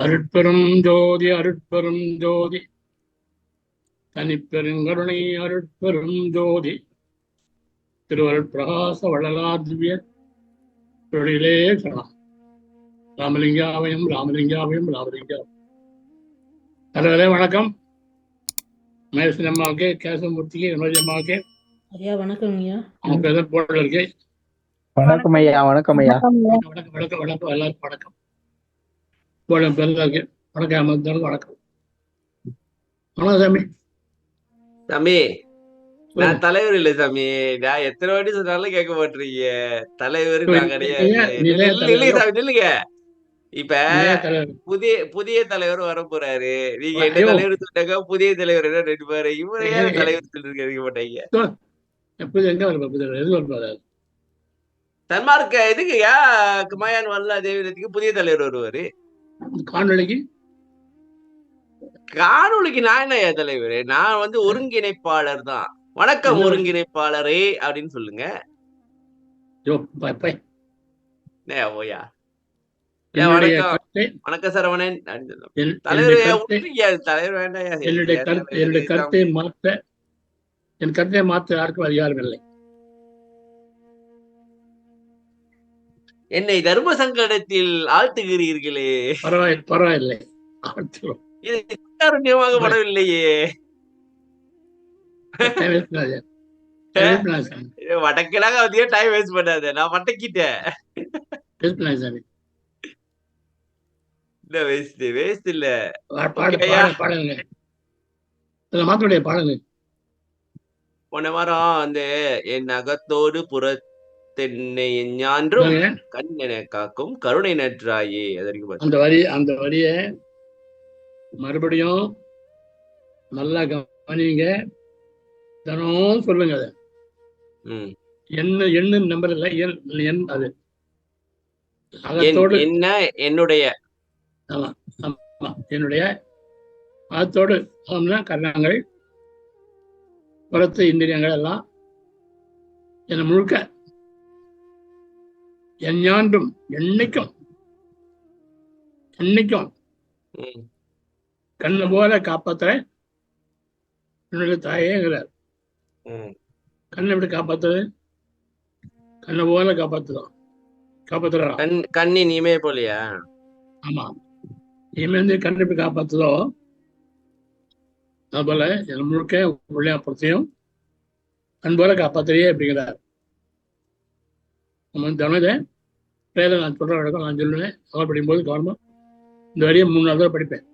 அருட்பெரும் ஜோதி அருட்பெரும் ஜோதி தனிப்பெருங்கருணை அருட்பெரும் ஜோதி திருவருட் பிரகாச வள்ளலாதிவ்ய தொழிலே சரணம். ராமலிங்காவையும் ராமலிங்காவையும் ராமலிங்காவையும். தலைவரே வணக்கம். மகேஸ்வரி அம்மாவுக்கு, கேசவமூர்த்திக்கு, வினோஜி அம்மாவுக்கு ஐயா வணக்கம் ஐயா. அவங்க பேர் போடல இருக்கு. வணக்கம் ஐயா. வணக்கம் ஐயா. வணக்கம் வணக்கம் வணக்கம் எல்லாருக்கும் வணக்கம். போட பேர்ல இருக்கு. வணக்கம் வணக்கம். வணக்கம் சாமி. சாமி நான் தலைவர் இல்ல சாமி. நான் எத்தனை வாட்டி சொன்னாலும் கேட்க மாட்டீங்க. தலைவர் நான் கிடையாது. நில்லுங்க. இப்ப புதிய தலைவர் வர போறாரு. நீங்க என்ன தலைவர் சொன்னாங்க? புதிய தலைவர் என்ன ரெண்டு பேரு இவரையே தலைவர் சொல்லிருக்க மாட்டீங்க. தன்மார்க்க எதுக்குயா குமாயான் வல்லா தேவிரத்துக்கு புதிய தலைவர் வருவாரு. காணொலிக்கு நான் என்ன தலைவர்? நான் ஒருங்கிணைப்பாளர் தான். வணக்கம் ஒருங்கிணைப்பாளரே அப்படின்னு சொல்லுங்க. ஓயா வணக்கம் சரவணன். தலைவர் வேண்டாம். என்னுடைய கருத்தை மாற்ற யாருக்கும் அதிகாரம் இல்லை. என்னை தர்ம சங்கடத்தில் ஆழ்த்துகிறீர்களே. பரவாயில்லை. இது காரண்யமாக படவில்லையே. வடக்கிலாக அதிக டைம் வேஸ்ட் பண்ணாத. நான் வடக்கிட்டேன். வேஸ்ட் இல்ல. போன வாரம் என் அகத்தோடு புறத்தென்னை ஞான்றும் கண்ணென காக்கும் கருணை நற்றாயே அந்த வரிய மறுபடியும் நல்லா கவனிங்க. தினம் சொல்லுங்க. அதை என்ன நம்பர் இல்லை, எண் அது அகத்தோடு என்னுடைய என்னுடைய அகத்தோடு கரணங்கள் புறத்து இந்திரியங்கள் எல்லாம் என்ன முழுக்க எஞ்ஞான்றும் என்னைக்கும் கண்ணு போல காப்பாற்ற என்னுடைய தாயேங்கிறார். கண்ணை எப்படி காப்பாத்துறது? கண்ணை போல காப்பாத்துறா. கண்ணின் இமே போலியா? ஆமா, இமே கண்ணை எப்படி காப்பாத்துதோ அதுபோல என் முழுக்க உள்ளே அப்புறத்தையும் கண் போல காப்பாத்துறியே அப்படிங்கிறார். நம்ம தினத்தை பேர நான் சொல்ற வழக்கம் நான் சொல்லுவேன். அவள் படிக்கும்போது கவனமா இந்த வரியை 3 நாள் தான் படிப்பேன்.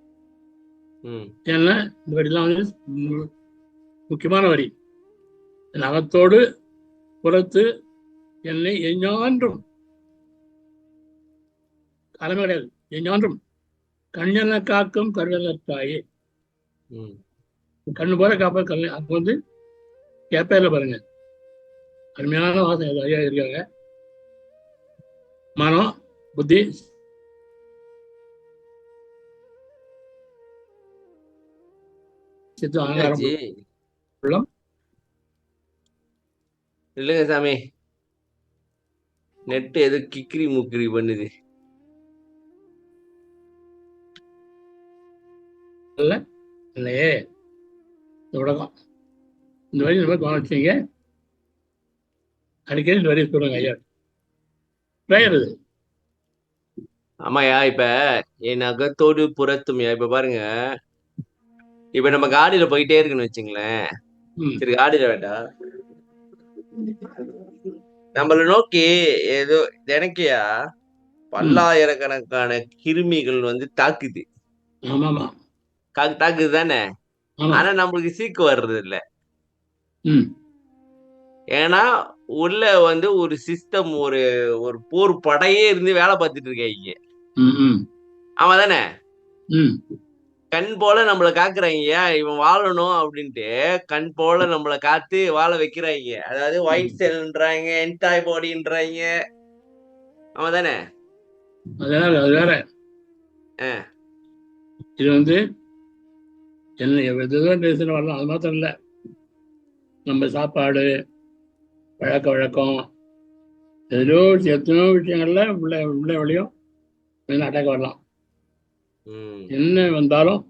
ஏன்னா இந்த வரிலாம் முக்கியமான வரி. என் அகத்தோடு புறத்து என்னை எஞ்ஞான்றும் கடமை கிடையாது, எஞ்ஞான்றும் கண்ணென காக்கும் கருணத்தாயே. கண்ணு போல காப்ப கண்ணு. அப்போ கேப்பேர்ல பாருங்க, அருமையான வாசனை ஐயா இருக்காங்க. மனம், புத்தி, சித்து, அகங்காரம். இல்லைங்க சாமி, நெட் எது கிக்கிரி முக்கிரி பண்ணுது. இல்லையே உலகம். இந்த வரி ரொம்ப கவனிச்சீங்க. அடிக்கடி இந்த வரி சொல்லுங்க ஐயா. இது ஆமாயா. இப்ப என் அகத்தோடு புறத்துமையா. இப்ப பாருங்க, இப்ப நம்ம காடியில போயிட்டே இருக்குன்னு வச்சுங்களேன். சரி, காடியில வேண்டாம், நம்மள நோக்கி ஏதோ எனக்கையா பல்லாயிரக்கணக்கான கிருமிகள் தாக்குது. தாக்குது தானே? ஆனா நம்மளுக்கு சீக்கு வர்றது இல்ல. ஏன்னா உள்ள ஒரு சிஸ்டம், ஒரு போர் படையே இருந்து வேலை பார்த்துட்டு இருக்காங்க. ஆமா தானே? கண் போல நம்மள காக்குறாங்க. இவன் வாழணும் அப்படின்ட்டு கண் போல நம்மள காத்து வாழ வைக்கிறாங்க. அதாவது ஒயிட் செல்ன்றாங்க, என்டாய்பாடின்றாங்க. ஆமா தானே? அது வேற. இது என்ன எதுவும் வரலாம். அது மாத்திரம் இல்ல, நம்ம சாப்பாடு, பழக்க வழக்கம், எத்தனையோ விஷயங்கள்ல உள்ள வெளியும் அட்டாக் வரலாம். என்ன வந்தாலும்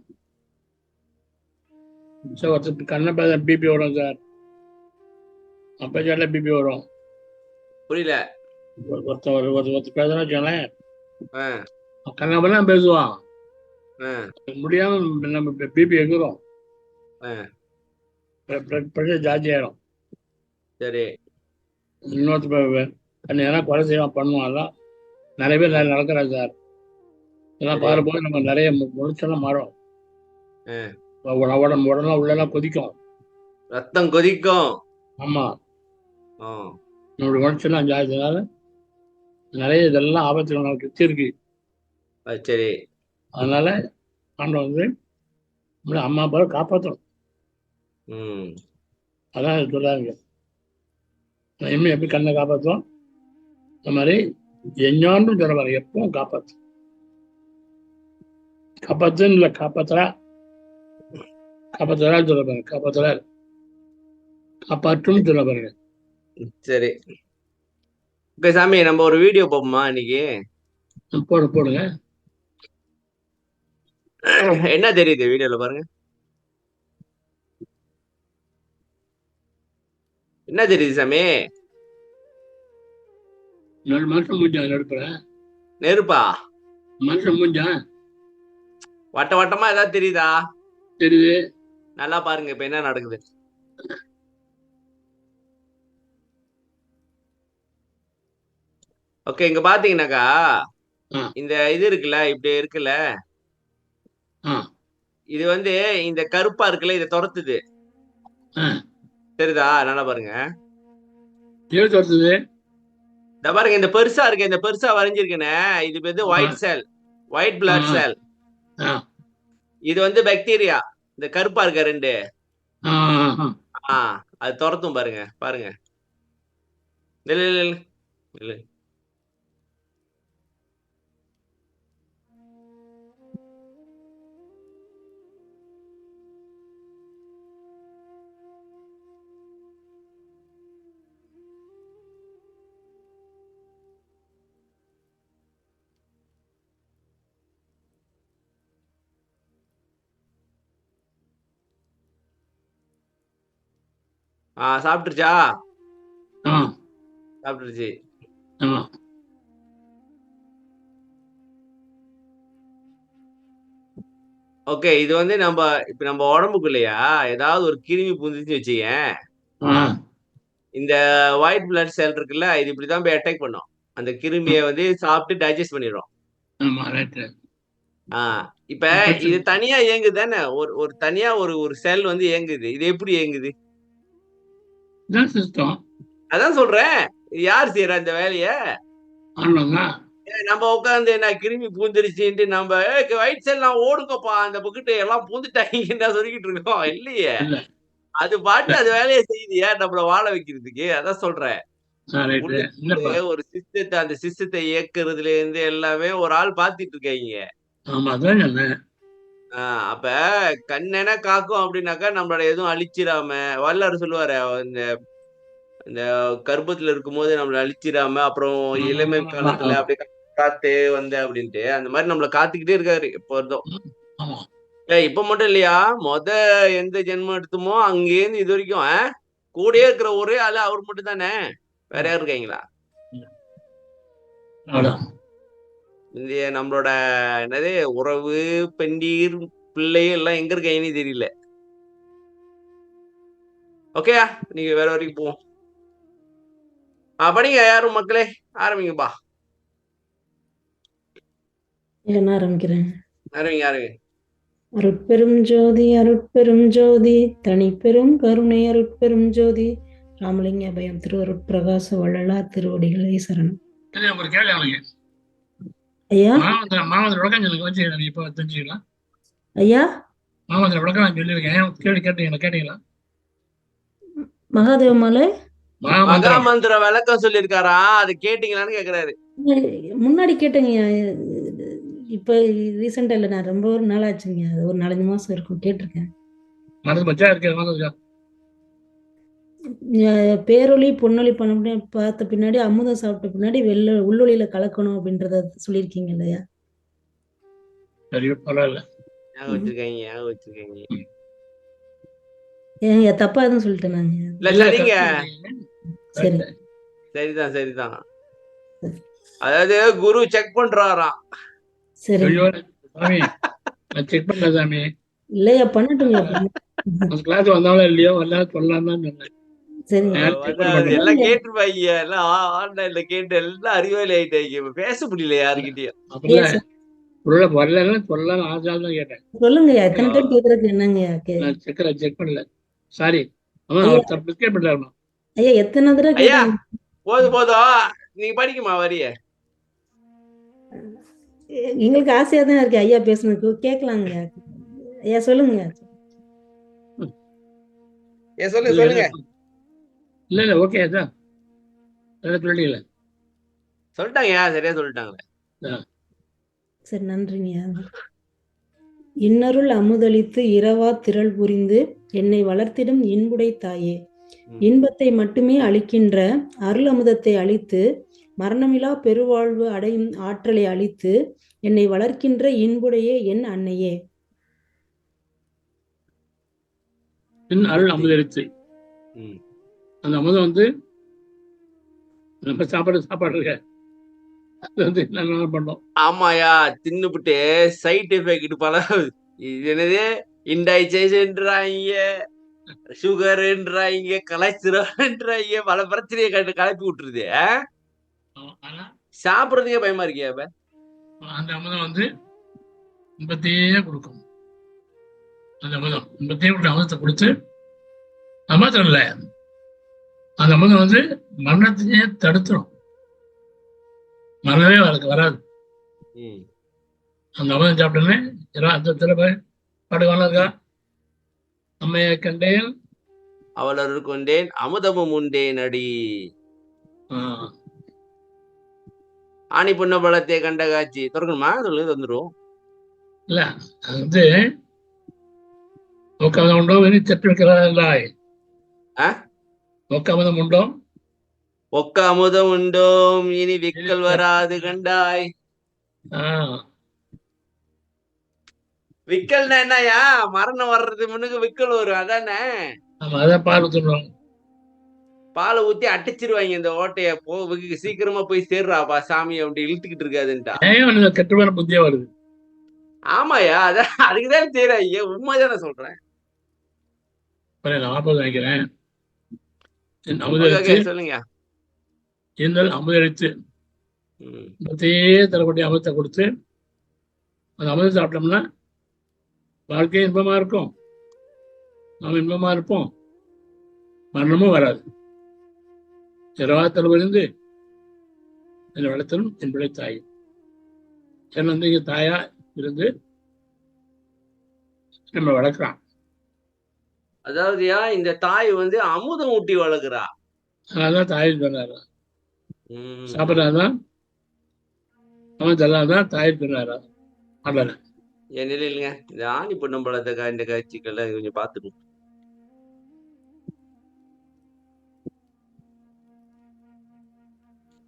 சார் ஒருத்தர் கண்ண பிபி வரும் சார், அப்ப சார்ல பிபி வரும். புரியல. ஒருத்தர் பேசுறா வச்சுக்கோங்களேன், கண்ணப்பெல்லாம் பேசுவான், முடியாம நம்ம பிபி எங்குறோம், பிரஷர் ஜாஸ்தி ஆயிடும். சரி. இன்னொருத்தர் ஏன்னா கொலை செய்வான் பண்ணுவான்ல, நிறைய பேர் நடக்கிறாங்க சார். இதெல்லாம் பாரும்போது நம்ம நிறைய முடிச்செல்லாம் மாறும். உடனெல்லாம் உள்ளெல்லாம் கொதிக்கும், ரத்தம் கொதிக்கும். ஆமா, நம்மளுடைய உணர்ச்சியெல்லாம் ஜாஸ்தினால நிறைய இதெல்லாம் ஆபத்து நமக்கு இருக்கு. சரி. அதனால ஆண்டவன் வந்து அம்மா அப்பாவை காப்பாற்றணும். அதான் சொல்றாங்க, இனிமே எப்படி கண்ணை காப்பாற்றும், இந்த மாதிரி எஞ்ஞாண்டும் சொல்லுவாரு, எப்பவும் காப்பாற்று, காப்பாத்துன்னு இல்லை, காப்பாத்துறா சொல்ல பாருங்க, காப்பாத்துறாரு, காப்பாற்றும் சொல்ல பாருங்க. சரி சாமி, நம்ம ஒரு வீடியோ போப்போமா இன்னைக்கு? போடுங்க. என்ன தெரியுது வீடியோல பாருங்க, என்ன தெரியுது சாமி? மனுஷன் மூஞ்சா நடுப்புற, நெருப்பா? மனுஷன் மூஞ்சா வட்ட வட்டமா ஏதாவது தெரியுதா? தெரியுது, நல்லா பாருங்க இப்ப என்ன நடக்குது. ஓகே, இங்க பாத்தீங்கன்னாக்கா இந்த இது இருக்குல்ல, இப்படி இருக்குல்ல, இது வந்து இந்த கருப்பா இருக்குல்ல, இதை துரத்துது, தெரியுதா? நல்லா பாருங்க, துரத்துது. இந்த பாருங்க, இந்த பெருசா இருக்கு, இந்த பெருசா வரைஞ்சிருக்குன்னு, இது வந்து ஒயிட் செல், ஒயிட் பிளட் செல். இது வந்து பாக்டீரியா, இந்த கருப்பா இருக்க ரெண்டு, அது துரத்தும் பாருங்க. பாருங்க, சாப்பிட்டுருச்சா? சாப்பிட்டுருச்சு. ஓகே, இது வந்து இப்ப நம்ம உடம்புக்குள்ளயா ஏதாவது ஒரு கிருமி புந்துச்சு வச்சுக்கேன், இந்த ஒயிட் பிளட் செல் இருக்குல்ல, இது இப்படிதான் போய் அட்டாக் பண்ணும், அந்த கிருமியை வந்து சாப்பிட்டு டைஜஸ்ட் பண்ணிடும். இப்ப இது தனியா இயங்குது தானே, ஒரு தனியா ஒரு செல் வந்து இயங்குது, இது எப்படி இயங்குது? அதான் சொல்றேன், யார் செய்யறா இந்த வேலைய? நம்ம உட்காந்து என்ன கிருமி பூந்துருச்சுட்டு நம்ம ஒயிட் செல் நான் ஓடுங்கப்பா, அந்த பக்கத்து எல்லாம் பூந்துட்டாங்க சொல்லிக்கிட்டு இருக்கோம் இல்லையே, அது பாட்டு அது வேலையை செய்யுதியா நம்மள வாழ வைக்கிறதுக்கு. அதான் சொல்றேன், ஒரு சிஸ்டத்தை, அந்த சிஸ்டத்தை இயக்குறதுல இருந்து எல்லாமே ஒரு ஆள் பாத்துட்டு இருக்காங்க. அப்ப கண்ணென காக்கும் அப்படின்னாக்கா நம்மளோட எதுவும் அழிச்சிடாம, வல்லாரு சொல்லுவாரு, இந்த கர்ப்பத்துல இருக்கும்போது நம்மள அழிச்சிடாம, அப்புறம் இளமை காலத்துல அப்படியே காத்து வந்து அப்படின்ட்டு அந்த மாதிரி நம்மள காத்துக்கிட்டே இருக்காரு எப்போதும். இப்ப மட்டும் இல்லையா, எந்த ஜென்மம் எடுத்துமோ அங்கேருந்து இது வரைக்கும் கூடயே இருக்கிற ஒரே ஆளு அவர் மட்டும் தானே, வேற யாரும் இருக்காங்களா? இந்திய நம்மளோட என்னது உறவு, பெண்டீர், பிள்ளை எல்லாம் எங்க இருக்காங்கன்னு தெரியல. ஓகேயா, நீங்க வேற வரைக்கும் போவோம். படிங்க யாரும் மக்களே, ஆரம்பிங்கப்பா. என்ன ஆரம்பிக்கிறேன்? ஆரம்பிங்க. அருட்பெரும் ஜோதி அருட்பெரும் ஜோதி தனிப்பெரும் கருணை அருட்பெரும் ஜோதி ராமலிங்க அபயம் திருவருட்பிரகாச வள்ளலார் திருவடிகளே சரணம். ஐயா ஐயா மகாதேவ மாலை மகாமந்திர விளக்கம் சொல்லிருக்காரா, அது கேட்டீங்களான்னு கேக்குறாரு. முன்னாடி கேட்டேங்க, இப்ப ரீசெண்டா இல்ல, நான் ரொம்ப ஒரு நாள் ஆச்சுங்க, அது ஒரு 4-5 மாசம் இருக்கும், கேட்டிருக்கேன். பேரொளி பொன்னொளி பண்ண பார்த்த பின்னாடி, அமுதம் சாப்பிட்ட பின்னாடி உள்ளொளியில கலக்கணும் அப்படின்றத சொல்லியிருக்கீங்க இல்லையா? சரி, பரவாயில்ல. ஞாபகம் வச்சிருக்கீங்க, ஞாபகம் வச்சிருக்கீங்க. ஏங்க தப்பா எதுவும் சொல்லிட்டேன் நாங்க? இல்ல இல்ல, சரிங்க, சரி. correct. சரிதான் சரிதான். அதாவது குரு செக் பண்றாராம். சரி. ஐயோ, சாமி, நான் செக் பண்ணல சாமி. இல்லையா, பண்ணட்டுங்க. அந்த கிளாஸ் வந்தாலும் இல்லையோ வரலாம் சொல்லலாம் தான் சொன்னேன். சரிங்க. நான் check பண்ண அதாவது மாட்டேன். எல்லாம் கேட்டுருப்பாங்க, எல்லாம் ஆன்லைன்ல கேட்டு எல்லாம் அறிவாளி ஆயிட்டாங்க. இப்ப பேச முடியல யாருக்கிட்டயும். அப்படில உள்ள வரலன்னு சொல்லலாம் ஆசால் தான் கேட்டேன். சொல்லுங்கய்யா, எத்தனை டைம் கேக்குறதுக்கு என்னங்கய்யா? நான் செக் பண்ணல. சாரி. அவன் ஐயா. அவர் தப்பு மிஸ்டேக் பண்ணாருமா. ஐயா எத்தனை தடவை ஐயா கேட்டாங்க? போதும் போதும், நீங்க படிக்குமா வரிய. எங்களுக்கு ஆசையா தான் இருக்கு ஐயா பேசுனதுக்கு. கேட்கலாங்க ஐயா, சொல்லுங்க. ஏன் சொல்லுங்க சொல்லுங்க. இல்ல இல்ல, ஓகே அதான் சொல்லிட்டீங்களே. சொல்லிட்டாங்க, சரியா சொல்லிட்டாங்க. சரி, நன்றிங்க. இன்னருள் அமுதளித்து இரவா திரள் புரிந்து என்னை வளர்த்திடும் இன்புடை தாயே, இன்பத்தை மட்டுமே அளிக்கின்ற அருள் அமுதத்தை அளித்து மரணமிலா பெருவாழ்வு அடையும் ஆற்றலை அளித்து என்னை வளர்க்கின்ற இன்புடைய என் அன்னையே. அருள் அமுதளித்து, அந்த அமுதம் வந்து நம்ம சாப்பாடு இருக்க அது வந்து என்ன பண்ணோம். ஆமாயா, தின்னுபிட்டு சைட் எஃபெக்ட் பல இது என்னது இன்டைஜெஷன்றாங்க, சுகர்ன்றாங்க, கொலஸ்ட்ரால்ன்றாங்க, பல பிரச்சனையை கலப்பி விட்டுருது. ஆனா சாப்பிடுறதுக்கே பயமா இருக்கியா? இப்ப அந்த அமுதம் வந்து இன்பத்தையே கொடுக்கும். அந்த அமுதம் இன்பத்தையே கொடுத்த அமுதத்தை கொடுத்து அமுதம் இல்லை, அந்த அமுதம் வந்து மரணத்தையே தடுத்துரும். மரணமே வராது. அந்த அமுதம் சாப்பிட்டோன்னே அந்த பாடுகாலம் இருக்கா, அம்மையை கண்டேன் அவளர் கொண்டேன் அமுதமும் உண்டேன் அடி, ஆணி பொண்ண பழத்தை கண்ட காட்சி. திறக்கணுமா? சொல்லுங்க, வந்துடும். இல்ல அது வந்து நோக்காமதம் உண்டோ இனி தட்டு வைக்கிறாய். நோக்காமதம் உண்டோ ஒக்க அமுதம் உண்டோம் இனி விக்கல் வராது கண்டாய். விக்கல்னா என்னயா? மரணம் வர்றது முன்னுக்கு விக்கல் வரும், அதானே? அதான் பால் ஊத்துருவாங்க. பாலை ஊத்தி அடிச்சிருவாங்க இந்த ஓட்டைய. சீக்கிரமா போய் சேர்றாப்பா சாமி அப்படி இழுத்துக்கிட்டு இருக்காதுன்ட்டா கெட்டுமான புத்தியா வருது. ஆமாயா, அதான் அதுக்குதான் செய்யறாங்க. உண்மைதானே சொல்றேன். நான் நினைக்கிறேன் சொல்லுங்க. அமுதளித்து தரக்கூடிய அமுதத்தை கொடுத்து அந்த அமுதம் சாப்பிட்டோம்னா வாழ்க்கை இன்பமா இருக்கும், நாம் இன்பமா இருப்போம், மரணமும் வராது. இரவாத்தல் விழுந்து என்னை வளர்த்தலும் என்பதை தாய் என்ன வந்து இங்க தாயா இருந்து நம்ம வளர்க்குறான். அதாவதுயா, இந்த தாய் வந்து அமுதம் ஊட்டி வளர்க்குறா. அதனாலதான் தாய் சொன்னாரா, சாப்பிட்றாதான் அவன் சொல்லாதான் தாய் சொன்னாரா. அவ்வளோ என் நிலையிலுங்க இந்த ஆணி பொன்னம்பலத்தை இந்த காட்சிகள்லாம் கொஞ்சம் பார்த்துடும்.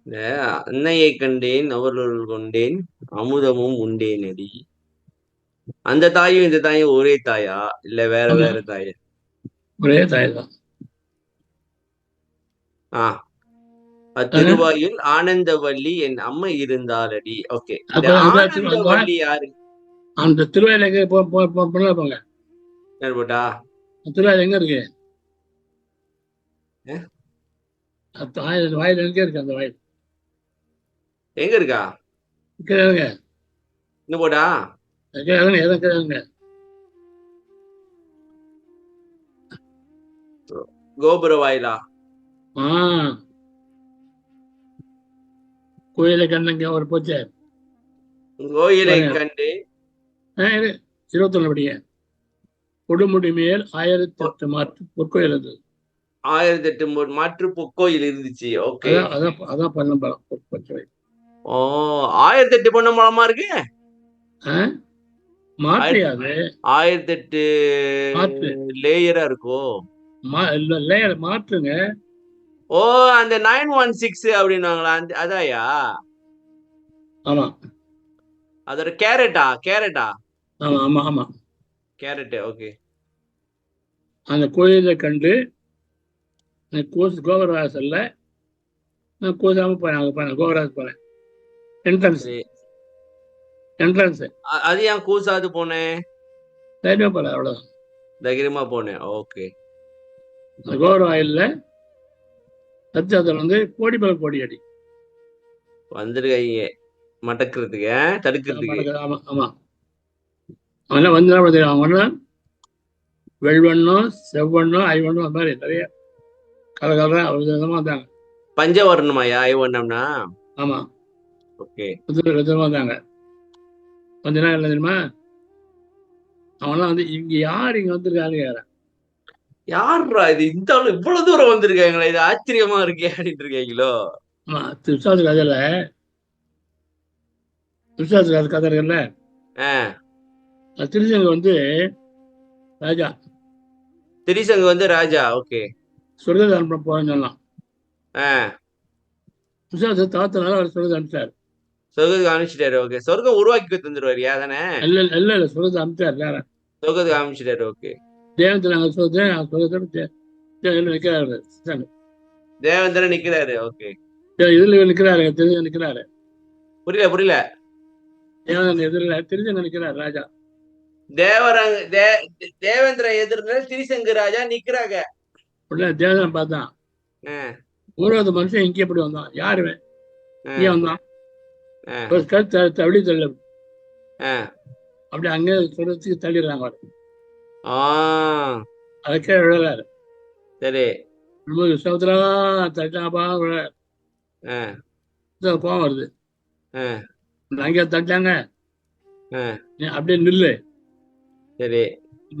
இந்த அன்னையை கண்டேன் அவர்கள் கொண்டேன் அமுதமும் உண்டேன் அடி. அந்த தாயும் இந்த தாயும் ஒரே தாயா இல்ல வேற வேற தாயா? ஒரே தாய் தான். திருவாயில் ஆனந்தவல்லி என் அம்மை இருந்தாலடி. ஓகே, ஆனந்தவல்லி யாரு? அந்த திருவாயில் எங்க போங்க, யார் போட்டா? திருவாயில் எங்க இருக்கு? வாயில் எங்க இருக்கு? அந்த வாயில் எங்க இருக்கா? இன்னும் போட்டா கோபுர வாயிலா? கோயிலை கண்ணுங்க ஒரு போச்சு. கோயிலை கண்டு 21 படிங்க. கொடுமுடி மேல் 1008 மாற்று பொற்கோயில் இருந்தது. 1008 மாற்று பொற்கோயில் இருந்துச்சு. ஓகே, அதான் பொன்னம்பலம். 1008 பொன்னம்பலமா இருக்கு. மாற்றியாது 1008 லேயரா இருக்கும். லேயர் மாற்றுங்க. ஓ, அந்த 916 அப்படின்னுவாங்களா? அதாயா? ஆமா, அதோட கேரட்டா ஆமா ஆமா ஆமா. கேரட். ஓகே. அந்த கோயிலை கண்டு கோபுரவாசல்ல நான் கூசாம போனேன். அங்கே போனேன், கோபுரவாசல் போனேன். என்ட்ரன்ஸ் அது ஏன் கூசாது போனேன்? தைரியமா போல, அவ்வளவுதான். தைரியமா போனேன். ஓகே. அந்த கோபுர வாயில்ல சத்தியாத்தில் வந்து கோடி பல கோடி அடி வந்துருக்காங்க மடக்கிறதுக்கு, தடுக்கிறதுக்கு. ஆமா ஆமா. அவெல்லாம் வந்து அவங்க வெள்வண்ணம், செவ்வண்ணம், ஐவண்ணம், அந்த மாதிரி நிறைய கலர் விதமா வந்தாங்க. பஞ்சவர்ணமாயா ஐவண்ணம்னா? ஆமா. ஓகே. விதமா வந்தாங்க. கொஞ்ச நாள் இல்லை தெரியுமா, அவன்லாம் வந்து இங்க யார் இங்க வந்திருக்காரு யாரா, யாருடா இது இந்த ஆளு இவ்வளவு தூரம் வந்திருக்காங்களா, இது ஆச்சரியமா இருக்கே அப்படின்ட்டு இருக்காங்களோ. ஆமா. விஸ்வாச கதையில விஸ்வாச கதை இருக்குல்ல, திருச்செங்க வந்து ராஜா, திரிசங்கு வந்து ராஜா. ஓகே. சொர்க்கத்தை அனுப்ப போறேன்னு சொல்லலாம். விஸ்வாச தாத்தனால அவர் சொர்க்கத்தை அனுப்பிச்சாரு. சொர்க்கத்துக்கு அனுப்பிச்சிட்டாரு. ஓகே. சொர்க்கம் உருவாக்கி தந்துருவாரு தானே? இல்ல சொர்க்கத்தை அனுப்பிச்சாரு வேற. சொர்க்கத்துக்கு அனுப்பிச்சிட்டாரு. ஓகே. தேவந்திரன் சொர்க்கத்தை நிக்கிறாரு. தேவேந்திரன் நிக்கிறாரு. ஓகே. இதுல நிக்கிறாரு, திருச்செங்க நிக்கிறாரு. புரியல. தேவந்திரன் எதிரில் திருச்செங்க நிக்கிறாரு ராஜா. தேவேந்திர எதிர்ல திரிசங்கு ராஜா நிக்கிறாங்க. தேவந்திரன் பார்த்தான், ஊராவது மனுஷன் இங்கே எப்படி வந்தான், யாருமே இங்கே வந்தான், அப்படி தள்ள அப்படி அங்கே சொல்றதுக்கு தள்ளிடுறாங்க. அதுக்கே விழறாரு. சரி. விஸ்வத்துல தட்டாப்பா விழாரு. கோவம் வருது, அங்கே தட்டாங்க, அப்படியே நில்லு, சரி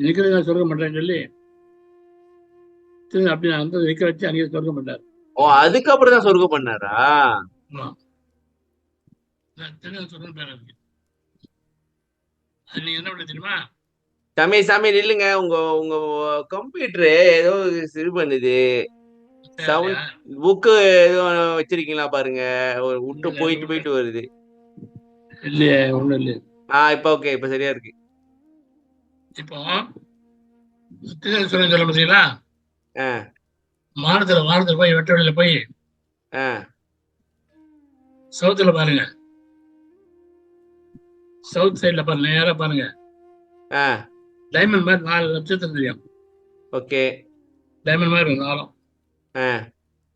நிக்கிறது நான் சொல்ல மாட்டேன்னு சொல்லி அப்படி நான் வந்து நிக்க வச்சு அங்கே சொல்ல மாட்டாரு. ஓ, அதுக்கப்புறம் தான் சொர்க்கம் பண்ணாரா? நீங்க என்ன பண்ண தெரியுமா, சாமி நில்லுங்க. உங்க கம்ப்யூட்டர் ஏதோ இது பண்ணுது, சவுண்ட். புக்கு எதுவும் வச்சிருக்கீங்களா பாருங்க, விட்டு போயிட்டு வருது. இல்லையே, ஒண்ணும் இல்லையே. இப்ப ஓகே, இப்ப சரியா இருக்கு. இப்போ சொல்ல பார்த்தீங்களா, மானத்துல போய் வெட்ட வெளியில போய் சவுத்துல பாருங்க, சவுத் சைட்ல பாருங்க, நேரா பாருங்க, டைமண்ட் மாதிரி 4 நட்சத்திரம் தெரியும். ஓகே. டைமண்ட் மாதிரி இருக்கும் 4.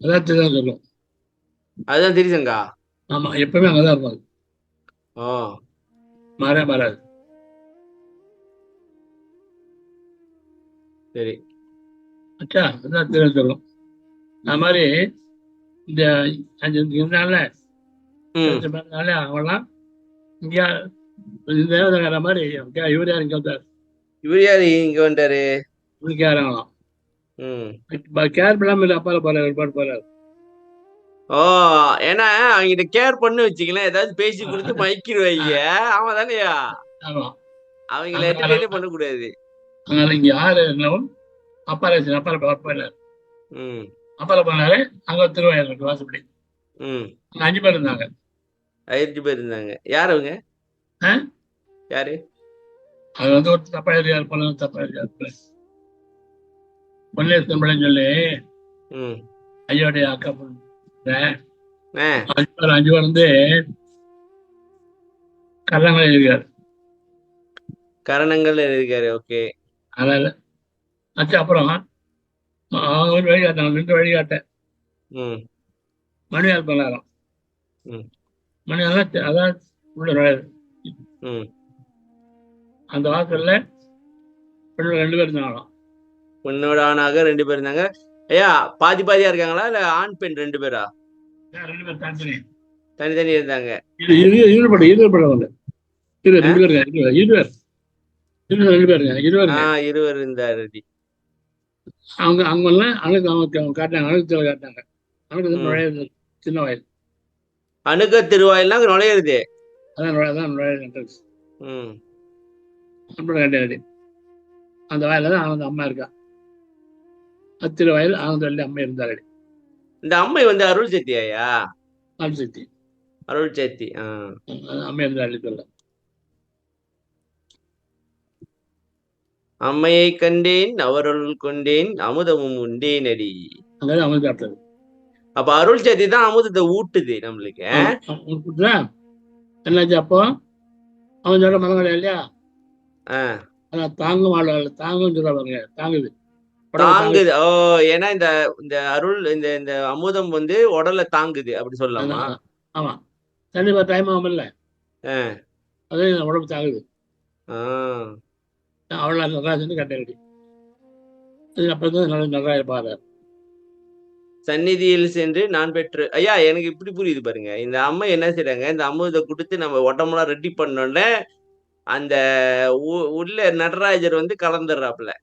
அதான் தெரியும் சொல்லும். அதுதான் தெரியுதுங்க. ஆமா, எப்பவுமே அங்கதான் இருப்பாங்க. மாறாது. சரி. அச்சா, அதான் தெரியும் சொல்லும். அது மாதிரி இந்த 5 நாள்ல அவங்களாம் இங்க இந்த மாதிரி இவர் யார் இங்க வந்தார், இங்க வந்தாரு, இவருக்கு யாராங்களாம். கேர் பண்ணாம இல்லை, அப்பால போறாரு. ஏன்னா அவங்க கேர் பண்ணு வச்சுக்கலாம், ஏதாவது பேசி கொடுத்து மயக்கிடுவாங்க. ஆமா தானேயா? அவங்கள என்டர்டெயினே பண்ணக்கூடாது. அதனால இங்க யாரு இருந்தாலும் அப்பால போயிடாரு. அப்பால போனாரு. அங்க திருவாயூர் இருக்கு வாசப்படி. 5 பேர் இருந்தாங்க. 5 பேர் இருந்தாங்க. யார் அவங்க? யாரு? அது வந்து ஒரு தப்பா எழுதியார் போல, பொன்னேஸ்வரன் சொல்லி ஐயோடைய அக்கா பொண்ணு 5 பேர் வந்து கரணங்கள் எழுதியிருக்காரு. ஓகே. அதனால அப்புறம் அவங்க வந்து வழிகாட்டாங்க, 2 வழிகாட்ட மணியார் பண்ணாராம். மணியார் அதான் உள்ள நுழையாது. அந்த வாசல்ல பெண்ணோட 2 பேர் இருந்தாங்களாம். பெண்ணோட ஆணாக 2 பேர் இருந்தாங்க. ஐயா, பாதியா இருக்காங்களா, இல்ல ஆண் பெண் 2 பேரா? 2 பேர் தனித்தனி இருந்தாங்க. இருவர் இருந்தாரு. அவங்க எல்லாம் காட்டாங்க. சின்ன வயல் அணுக திருவாயில்னா நுழையிறது. அந்த வயல தான் அவங்க அம்மா இருக்கா. திருவாயில் அவங்க அம்மா இருந்தாரு. இந்த அம்மை வந்து அருள் சக்தியாயா? அருள் சக்தி. அருள் சக்தி. அம்மா இருந்தாரு. அம்மையை கண்டேன் அவருள் கொண்டேன் அமுதமும் உண்டேன் அடி. அங்கதான் அமுதம் சாப்பிட்டது. அப்ப அருள் சக்தி தான் அமுதத்தை ஊட்டுது நம்மளுக்கு. என்னாச்சு அப்போ அவன் சொல்ற மதம் இல்லையா? தாங்கும் தாங்கும் சொல்ல பாருங்க, தாங்குது தாங்குது. ஓ, ஏன்னா இந்த இந்த அருள் இந்த இந்த அமுதம் வந்து உடலை தாங்குது அப்படி சொல்லலாமா? ஆமா, கண்டிப்பா டைம் ஆகும்ல, அது உடம்பு தாங்குது. அவ்வளோ நடராஜன் கட்டடி. அப்புறம் நல்லா இருப்பாரு. சந்நிதியில் சென்று நான் பெற்று. ஐயா எனக்கு இப்படி புரியுது பாருங்க. இந்த அம்மா என்ன செய்றாங்க, இந்த அமுதத்தை கொடுத்து நம்ம உடம்புலாம் ரெடி பண்ணோடனே அந்த உள்ள நடராஜர் வந்து கலந்துடுறாப்புல.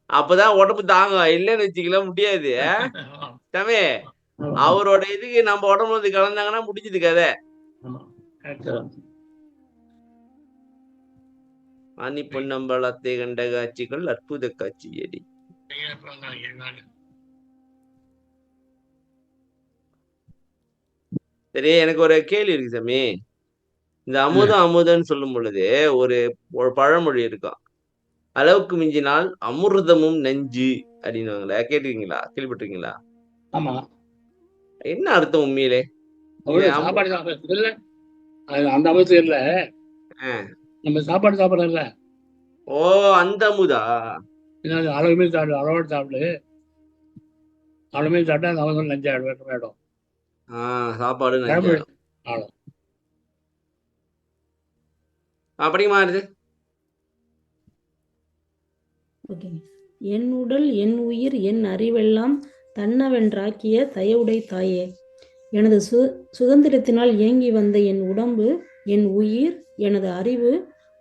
அப்பதான் உடம்பு தாங்கும், இல்லைன்னு வச்சுக்கலாம் முடியாது. சாமி, அவரோட இதுக்கு நம்ம உடம்புல வந்து கலந்தாங்கன்னா முடிஞ்சது கதை. ஆனி பொன்னம்பலத்தை கண்ட காட்சிகள் அற்புத காட்சி அடி. சரி, எனக்கு ஒரு கேள்வி இருக்கு சாமி. இந்த அமுதம்னு சொல்லும் பொழுது ஒரு பழமொழி இருக்கும், அளவுக்கு மிஞ்சினால் அமிர்தமும் நஞ்சு அப்படின்னுவாங்களே, கேட்டிருக்கீங்களா? கேள்விப்பட்டிருக்கீங்களா? ஆமா. என்ன அர்த்தம் உண்மையிலே? சாப்பாடு சாப்பிடல, அந்த அமுதம் இல்ல, நம்ம சாப்பாடு சாப்பிடல. ஓ, அந்த அமுதா? அளவுமே சாப்பிடு, அளவோடு சாப்பிடு, அளவுமே சாப்பிட்டா அந்த அமுதம் நஞ்சு ஆயிடும். சாப்பாடு அப்படி மாறுது. என் உடல் என் உயிர் என் அறிவெல்லாம் தன்னவென்றாக்கிய தயவுடை தாயே, எனது சுதந்திரத்தினால் இயங்கி வந்த என் உடம்பு என் உயிர் எனது அறிவு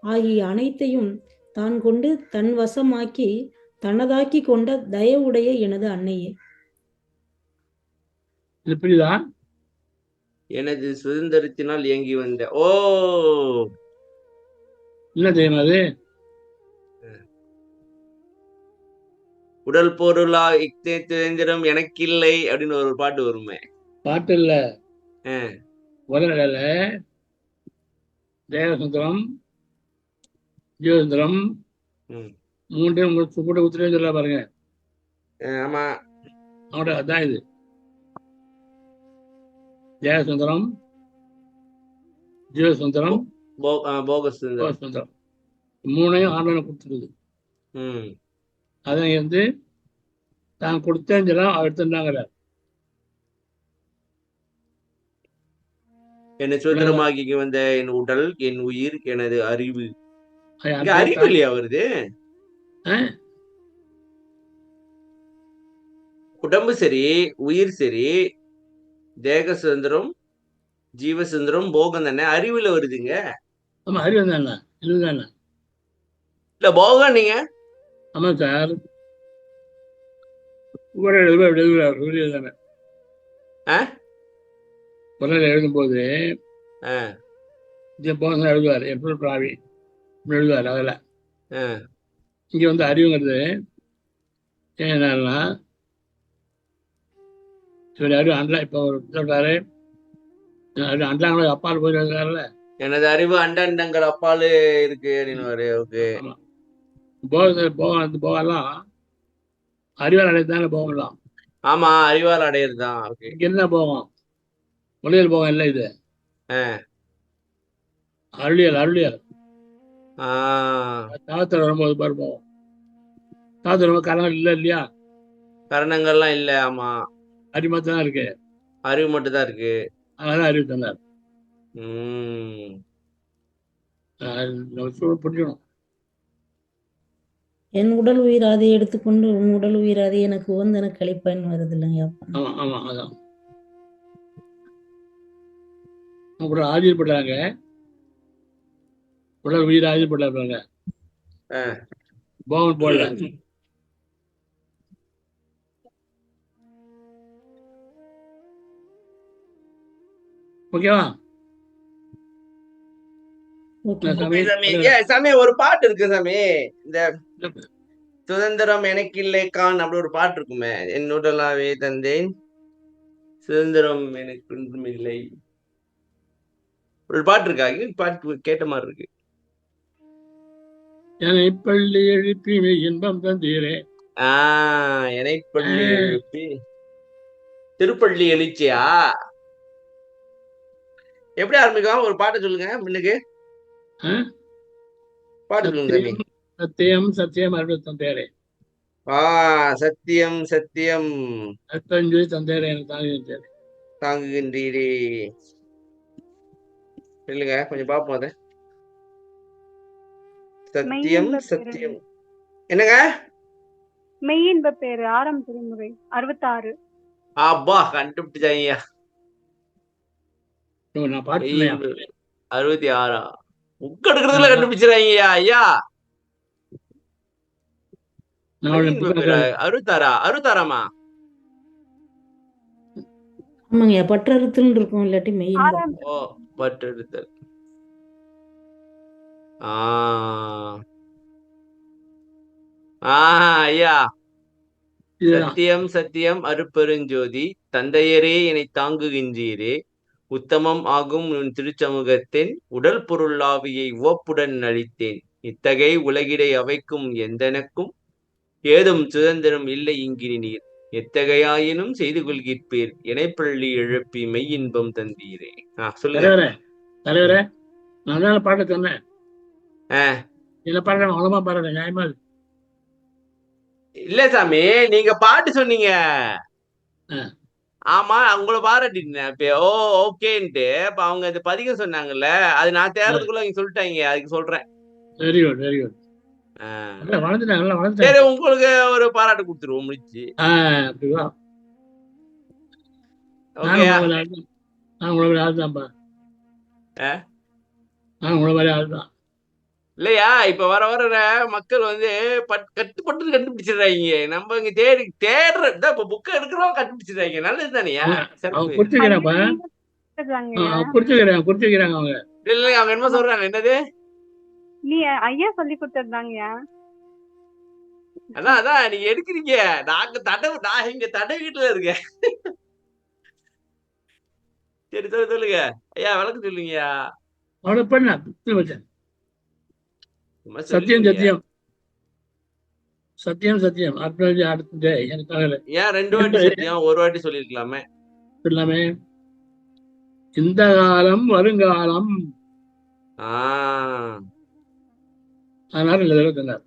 ஆகிய அனைத்தையும் தான் கொண்டு தன் வசமாக்கி தனதாக்கி கொண்ட தயவுடைய எனது அன்னையே. புரியுதா? எனது சுதந்திரத்தினால் இயங்கி வந்த. ஓ, என்ன தெரியுமா அது? உடல் பொருளா சுதந்திரம் எனக்கு இல்லை அப்படின்னு ஒரு பாட்டு வருமே. பாட்டு இல்ல, உடல்ல தேவசுந்தரம் ஜீவசுந்தரம் மூன்றையும் கூட உத்திரே சொல்ல பாருங்க. ஆமா, அவனோட அதான் இது. ஜெயசுந்தரம் ஜீவசுந்தரம் போகசுந்தரம் மூணையும் ஆண்டவனை கொடுத்துருது. அதை வந்து தான் கொடுத்தேன்னு சொல்ல எடுத்துட்டாங்க. என்னை சுதந்திரமாக்கி வந்த என் உடல் என் உயிர் எனது அறிவு. அறிவு இல்லையா வருது? உடம்பு சரி, உயிர் சரி, தேக சுதந்திரம் ஜீவ சுதந்திரம் போகம் தானே, அறிவுல வருதுங்க. ஆமா, அறிவு தானே, இதுதானே இல்ல போகம் நீங்க. ஆமா சார், எழுதும்போது எழுதுவார், எப்படி எழுதுவார். அதில் இங்க வந்து அறிவுங்கிறது என்னன்னா, இவர் அறிவு அண்டா, இப்போ சொல்றாரு அண்டாங்களோட அப்பால் போய் எழுதுறாருல, எனது அறிவு அண்டங்கள் அப்பால் இருக்கு அப்படின்னு. போகலாம் அறிவால் அடையதானே போகலாம். ஆமா, அறிவால் அடையிறதுதான். இங்க என்ன போகும்? மொழியல் போகம் இல்லை, இது அருளியல். தாவத்தில் வரும்போது பாரு போவோம், தாவத்தில் வரும்போது கரணங்கள் இல்லை இல்லையா? கரணங்கள்லாம் இல்லை. ஆமா, அறிவு மட்டும் தான் இருக்கு. அறிவு மட்டும் தான் இருக்கு. அதனால அறிவு தந்தார். புரியணும். என் உடல் உயிராதை எடுத்துக்கொண்டு உன் உடல் உயிராதை எனக்கு உகந்தன கழிப்பான்னு வருது இல்லைங்க? ஆமா ஆமா, அதான் கூட ஆதிப்படுறாங்க, உடல் உயிர் ஆதிப்படுறாங்க, போகன் போடல. ஓகேவா? சாமி ஒரு பாட்டு இருக்கு சாமி, இந்த சுதந்திரம் எனக்கு இல்லை கான் அப்படி ஒரு பாட்டு இருக்குமே, என் உடலாவே தந்தேன் சுதந்திரம் எனக்கு ஒன்றும் இல்லை, ஒரு பாட்டு இருக்கா? பாட்டு கேட்ட மாதிரி இருக்கு. என்னை பள்ளி எழுப்பி இன்பம் தந்தீரே. என்னை பள்ளி எழுப்பி திருப்பள்ளி எழுச்சியா? எப்படி ஆரம்பிக்கும்? ஒரு பாட்டு சொல்லுங்க முன்னுக்கு. பாட்டு சொல்லுங்க. சத்தியம் சத்தியம் அருள் தந்தேரே. சத்தியம் சத்தியம் அத்தஞ்சு தந்தேரே தாங்குகின்றேன். தாங்குகின்றீரே. இல்லைங்க, கொஞ்சம் பார்ப்போம் அதை. சத்தியம் சத்தியம் என்னங்க? மெய்யின்ப பேரு 6ஆம் திருமுறை 66. அப்பா கண்டுபிடிச்சாங்க. 66 புக் எடுக்கிறதுல கண்டுபிடிச்சிருக்காங்க ஐயா. 66ஆமா? ஆமாங்க, பற்றறுத்தல் இருக்கும், இல்லாட்டி மெய்யின்பம். பற்றறுத்தல். ஐயா, சத்தியம் சத்தியம் அருப்பெருஞ்சோதி தந்தையரே என்னை தாங்குகின்றீரே, உத்தமம் ஆகும் உன் திருச்சமூகத்தின் உடல் பொருளாவியை உவப்புடன் அளித்தேன். இத்தகை உலகிடை அவைக்கும் எந்தனக்கும் ஏதும் சுதந்திரம் இல்லை இங்கினீர். எத்தகையாயினும் செய்து கொள்கிறீர் இணைப்பள்ளி எழுப்பி மெய்யின்பம் தந்தீரே. சொல்லுங்க தலைவரே. நான் தான் பாட்டு சொன்னேன். இல்ல பாடுறேன், அவ்வளவா பாடுறேன். நியாயமா இல்ல சாமி, நீங்க பாட்டு சொன்னீங்க. ஆமா, உங்களை பாராட்டினேன். ஓகேன்ட்டு இப்ப அவங்க அது பதிகம் சொன்னாங்கல்ல, அது நான் தேர்றதுக்குள்ள அவங்க சொல்லிட்டாங்க. அதுக்கு சொல்றேன். Very good very good. சரி, உங்களுக்கு ஒரு பாராட்டு கொடுத்துருவோம். முடிச்சு இல்லையா? இப்ப வர வர மக்கள் வந்து கட்டுப்பட்டு கண்டுபிடிச்சிடுறாங்க. நம்ம இங்க தேடுற இப்ப புக்க எடுக்கிறோம், கண்டுபிடிச்சிடுறாங்க. நல்லது தானேயா? இல்ல, அவங்க என்ன சொல்றாங்க? என்னது? நீ ஐயா சொல்லி கொடுத்ததாங்க. அதான் நீங்க எடுக்கிறீங்க. நான் இங்க தடை வீட்டுல இருக்கேன். சரி, சொல்லுங்க ஐயா, விளக்கு சொல்லுங்கய்யா. சத்தியம் சத்தியம் சத்தியம் சத்தியம் அடுத்து ஏன் 2 வாட்டி சத்தியம்? ஒரு வாட்டி சொல்லிருக்கலாமே. சொல்லாமே. இந்த காலம் வருங்காலம். அதனால 2 தடவை சொன்னார்.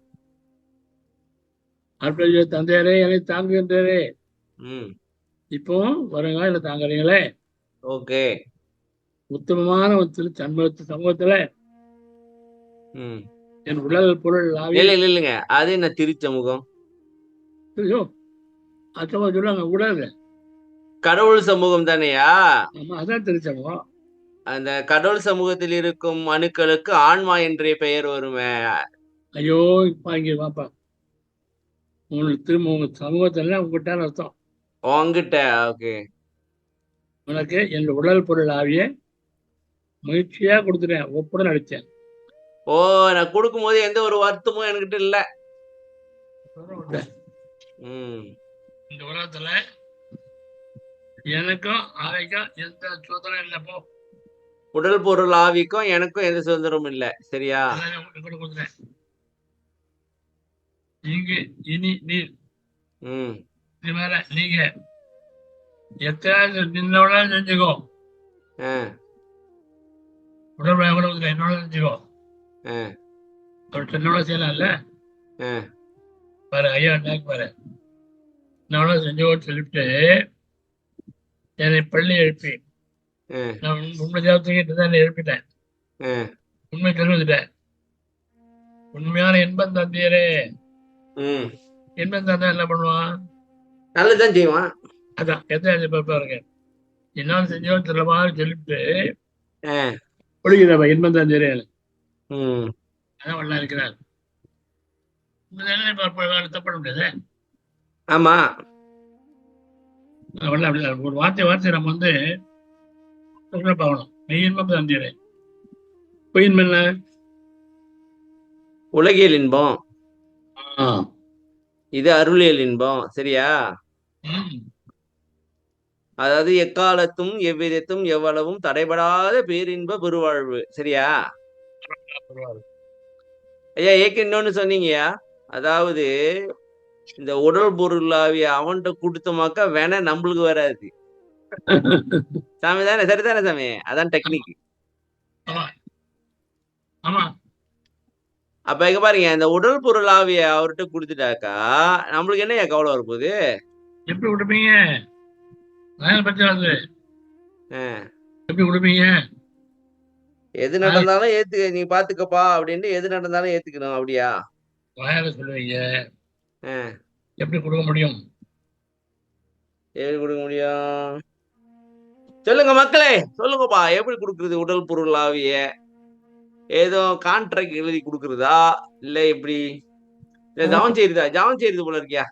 தந்தையரே என்னை தாங்குகின்றே. இப்போ வருங்காலம் தாங்குறீங்களே. ஓகே. உத்தமமான சமூகத்துல என் உடல் பொருள் இல்லைங்க, அது என்ன திருச்சமூகம்? சொல்லுவாங்க கூடாது. கடவுள் சமூகம் தானேயா? அதான் திருச்சமூகம். அந்த கடவுள் சமூகத்தில் இருக்கும் அணுக்களுக்கு ஆன்மா என்ற பெயர் வருமே. ஐயோ, இப்ப இங்க வாப்பா. உங்களுக்கு திரும்ப உங்க சமூகத்துல உங்ககிட்ட அர்த்தம். உங்ககிட்ட. ஓகே. உனக்கு என் உடல் பொருள் ஆவிய முயற்சியா கொடுத்துட்டேன், ஒப்புடன் அடிச்சேன். நான் கொடுக்கும் போது எந்த ஒரு வருத்தமும் என்கிட்ட இல்ல. இந்த உலகத்துல எனக்கும் ஆவிக்கும் எந்த சுதந்திரம் இல்ல. போ, உடல் பொருள் ஆவிக்கும் எனக்கும் எந்த சுதந்திரமும் இல்ல. சரியா? நீங்க இனி நீர் வேற, நீங்க எத்தனை நின்னோட செஞ்சுக்கோ. உடல் என்னோட செஞ்சுக்கோ. என்னோட செய்யலாம்ல. பாரு ஐயா, பாரு என்னோட செஞ்சோன்னு சொல்லிவிட்டு என்னை பள்ளி எழுப்பி, நான் உண்மை தேவத்துக்கிட்டு தான் எழுப்பிட்டேன். உண்மை தெரிவித்துட்டேன். உண்மையான இன்பம் தந்தீரே. இன்பம் தந்தா என்ன பண்ணுவான்? நல்லதுதான் செய்வான். அதான் எத்தனை பாருங்க. என்னால செஞ்சோன்னு சொல்ல மாதிரி சொல்லிவிட்டு ஒழுகிறவ இன்பம் தந்தீரே. அதான் வல்லா இருக்கிறார். தப்பட முடியாது. ஆமா, ஒரு வார்த்தை நம்ம வந்து பார்க்கணும். மெய்யின்பம் தந்தீரே. பொய்யின்பம் என்ன? உலகியல் இன்பம். இது அருளியல் இன்பம். சரியா? அதாவது எக்காலத்தும் எவ்விதத்தும் எவ்வளவும் தடைபடாத பேரின்ப பெருவாழ்வு. சரியா? ஐயா இன்னொன்னு சொன்னீங்கயா, அதாவது இந்த உடல் பொருளாவிய அவன்கிட்ட கொடுத்தமாக்கா வேணா நம்மளுக்கு வராது சாமி தானே? சரிதானே சாமி? அதான் டெக்னிக். அப்ப எங்க பாருங்க, இந்த உடல் பொருளாவிய அவர்கிட்ட கொடுத்துட்டாக்கா நம்மளுக்கு என்ன கவலை வரப்போகுது? எப்படி கொடுப்பீங்க? எப்படி கொடுப்பீங்க? எது நடந்தாலும் ஏத்துக்க, நீ பாத்துக்கப்பா அப்படின்னு எது நடந்தாலும் ஏத்துக்கணும். அப்படியா சொல்லுவீங்க? எப்படி கொடுக்க முடியும்? எப்படி கொடுக்க முடியும்? சொல்லுங்க மக்களே, சொல்லுங்கப்பா. எப்படி கொடுக்கறது உடல் பொருளாவிய? ஏதோ கான்ட்ராக்ட் எழுதி கொடுக்கறதா இல்ல எப்படி? தவம் செய்யுது போல இருக்கியா?